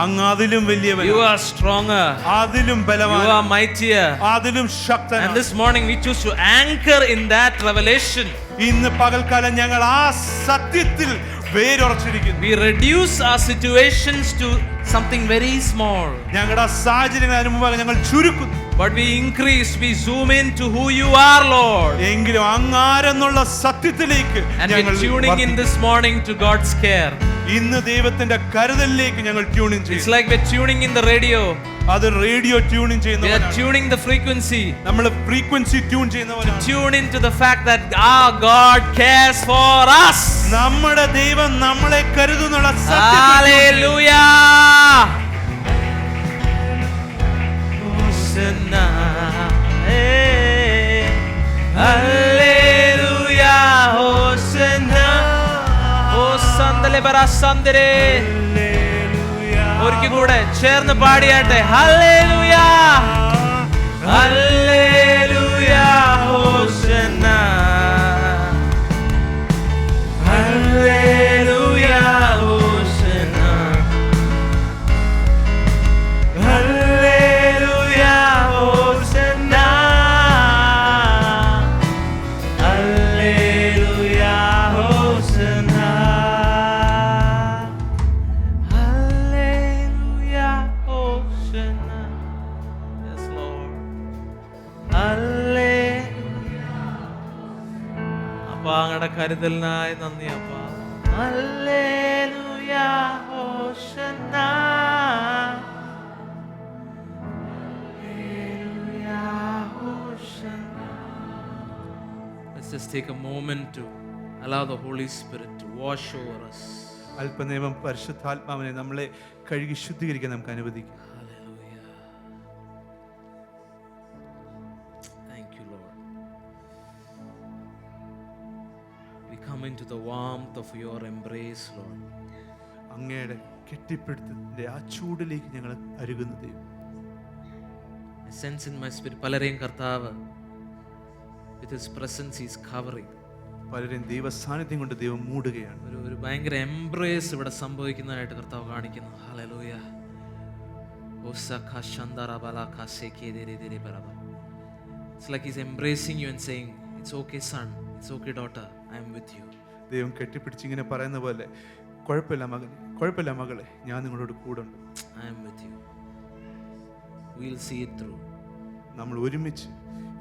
അങ്ങ് അതിലും വലിയവൻ, you are stronger, അതിലും you ബലവാൻ, are mightier. അതിലും ശക്തൻ. And this morning we choose to anchor in that revelation. ഇന്ന് പകൽക്കാലം ഞങ്ങൾ ആ സത്യത്തിൽ വേരുറച്ചിരിക്കുന്നു. We reduce our situations to something very small, ഞങ്ങളുടെ സാഹചര്യങ്ങൾ അനുഭവങ്ങൾ ഞങ്ങൾ ചുരുക്കുന്നു. but we increase, we zoom in to who you are, Lord. എങ്കിലും അങ്ങാരെന്നുള്ള സത്യത്തിലേക്ക് And ഞങ്ങൾ we're tuning in this morning to God's care. ഇന്ന് ദൈവത്തിന്റെ കരുതലിലേക്ക് ഞങ്ങൾ ട്യൂണിങ് It's ചെയ്യുന്നു. like we're tuning in the radio. അത് റേഡിയോ ട്യൂണിങ് We are ചെയ്യുന്നവരാണ്. tuning the frequency. നമ്മൾ ഫ്രീക്വൻസി ട്യൂൺ ചെയ്യുന്നവരാണ്. Tune into the fact that our God cares for us. നമ്മുടെ ദൈവം നമ്മളെ കരുതുന്നുള്ള സത്യത്തിൽ Hallelujah. Hosanna. Hey. Hallelujah. Hosanna. Hosandale barasandere. ഒരിക്കൽ കൂടെ ചേർന്ന് പാടിയാട്ടെ. Hallelujah. Hallelujah. Hosanna. Hallelujah. Hosanna. Hallelujah. Hosanna. Hallelujah. Hosanna. Hallelujah. Hosanna. Yes, Lord. Hallelujah. അപ്പാ, അങ്ങയുടെ കരുതലിനായി നന്ദി അപ്പാ. Hallelujah. Hosanna. Hallelujah. Hosanna. Let's just take a moment to allow the Holy Spirit to wash over us. അല്പനേരം പരിശുദ്ധാത്മാവിനെ നമ്മളെ കഴുകി ശുദ്ധീകരിക്കാൻ നമുക്ക് അനുവദിക്കാം. Hallelujah. Thank you, Lord. We come into the warmth of your embrace, Lord. അങ്ങയുടെ കെട്ടിപ്പിടുത്തത്തിന്റെ ആ ചൂടിലേക്ക് ഞങ്ങൾ അരുകുന്നു ദൈവം. I sense in my spirit പലരെയും കർത്താവ് with his presence he is covering. പലരെയും ദൈവ സാന്നിധ്യം കൊണ്ട് ദൈവം മൂടുകയാണ്. ഒരു ഭയങ്കര എംബ്രേസ് ഇവിടെ സംഭവിക്കുന്നതായിട്ട് കർത്താവ് കാണിക്കുന്നു. Hallelujah. It's like he's embracing you and saying, it's okay son, it's okay daughter, I am with you. ദൈവം കെട്ടിപ്പിടിച്ച് ഇങ്ങനെ പറയുന്ന പോലെ, കുഴപ്പമില്ല മകനെ, കുഴപ്പമില്ല മകളെ, ഞാൻ നിങ്ങളോട് കൂടുണ്ട്. I am with you. We'll see it through. നമ്മൾ ഒരുമിച്ച്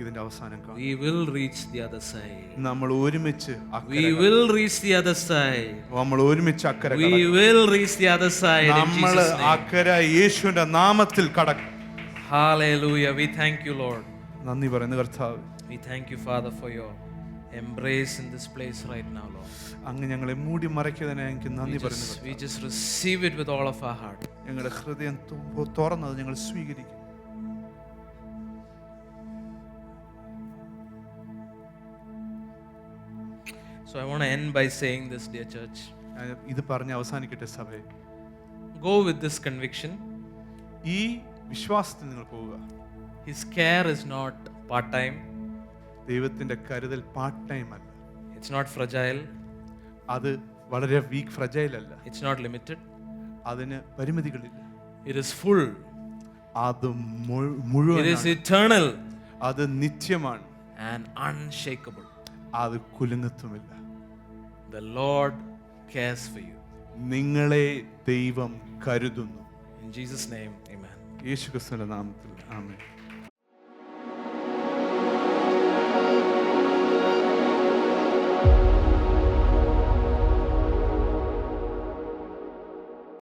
ഇതിന്റെ അവസാനം കാണും. We will reach the other side. നമ്മൾ ഒരുമിച്ച് We will reach the other side. നമ്മൾ ഒരുമിച്ച് അക്കരെ We will reach the other side in നമ്മൾ Jesus' name. അക്കരെ യേശുവിന്റെ നാമത്തിൽ കടക്കും. Hallelujah. We thank you, Lord. നന്ദി പറയുന്ന കർത്താവ്, We thank you, Father, for your embrace in this place right now, Lord. അങ്ങ് ഞങ്ങളെ മൂടി മറയ്ക്കുന്നതിനെ എനിക്ക് നന്ദി പറയുന്നു. We just receive it with all of our heart. ഞങ്ങളുടെ ഹൃദയം തുറന്നത് ഞങ്ങൾ സ്വീകരിക്കും. So I want to end by saying this, dear church. ഞാൻ ഇത് പറഞ്ഞ് അവസാനിക്കട്ടെ സഭയെ. Go with this conviction. ഈ വിശ്വാസത്തിൽ നിങ്ങൾ പോവുക. His care is not part-time. ദൈവത്തിന്റെ കരുതൽ പാർട്ട് ടൈം അല്ല. It's not fragile. അത് വളരെ വീക്ക് ഫ്രജൈൽ അല്ല. It's not limited. അതിന് പരിമിതികളില്ല. It is full. അത് It മുഴുവൻ, is eternal അത് നിത്യമാണ്, and unshakable. അത് കുലുങ്ങത്തുമില്ല. The Lord cares for you. നിങ്ങളെ ദൈവം കരുതുന്നു. In Jesus' name, amen. യേശുക്രിസ്തുവിന്റെ നാമത്തിൽ ആമേൻ.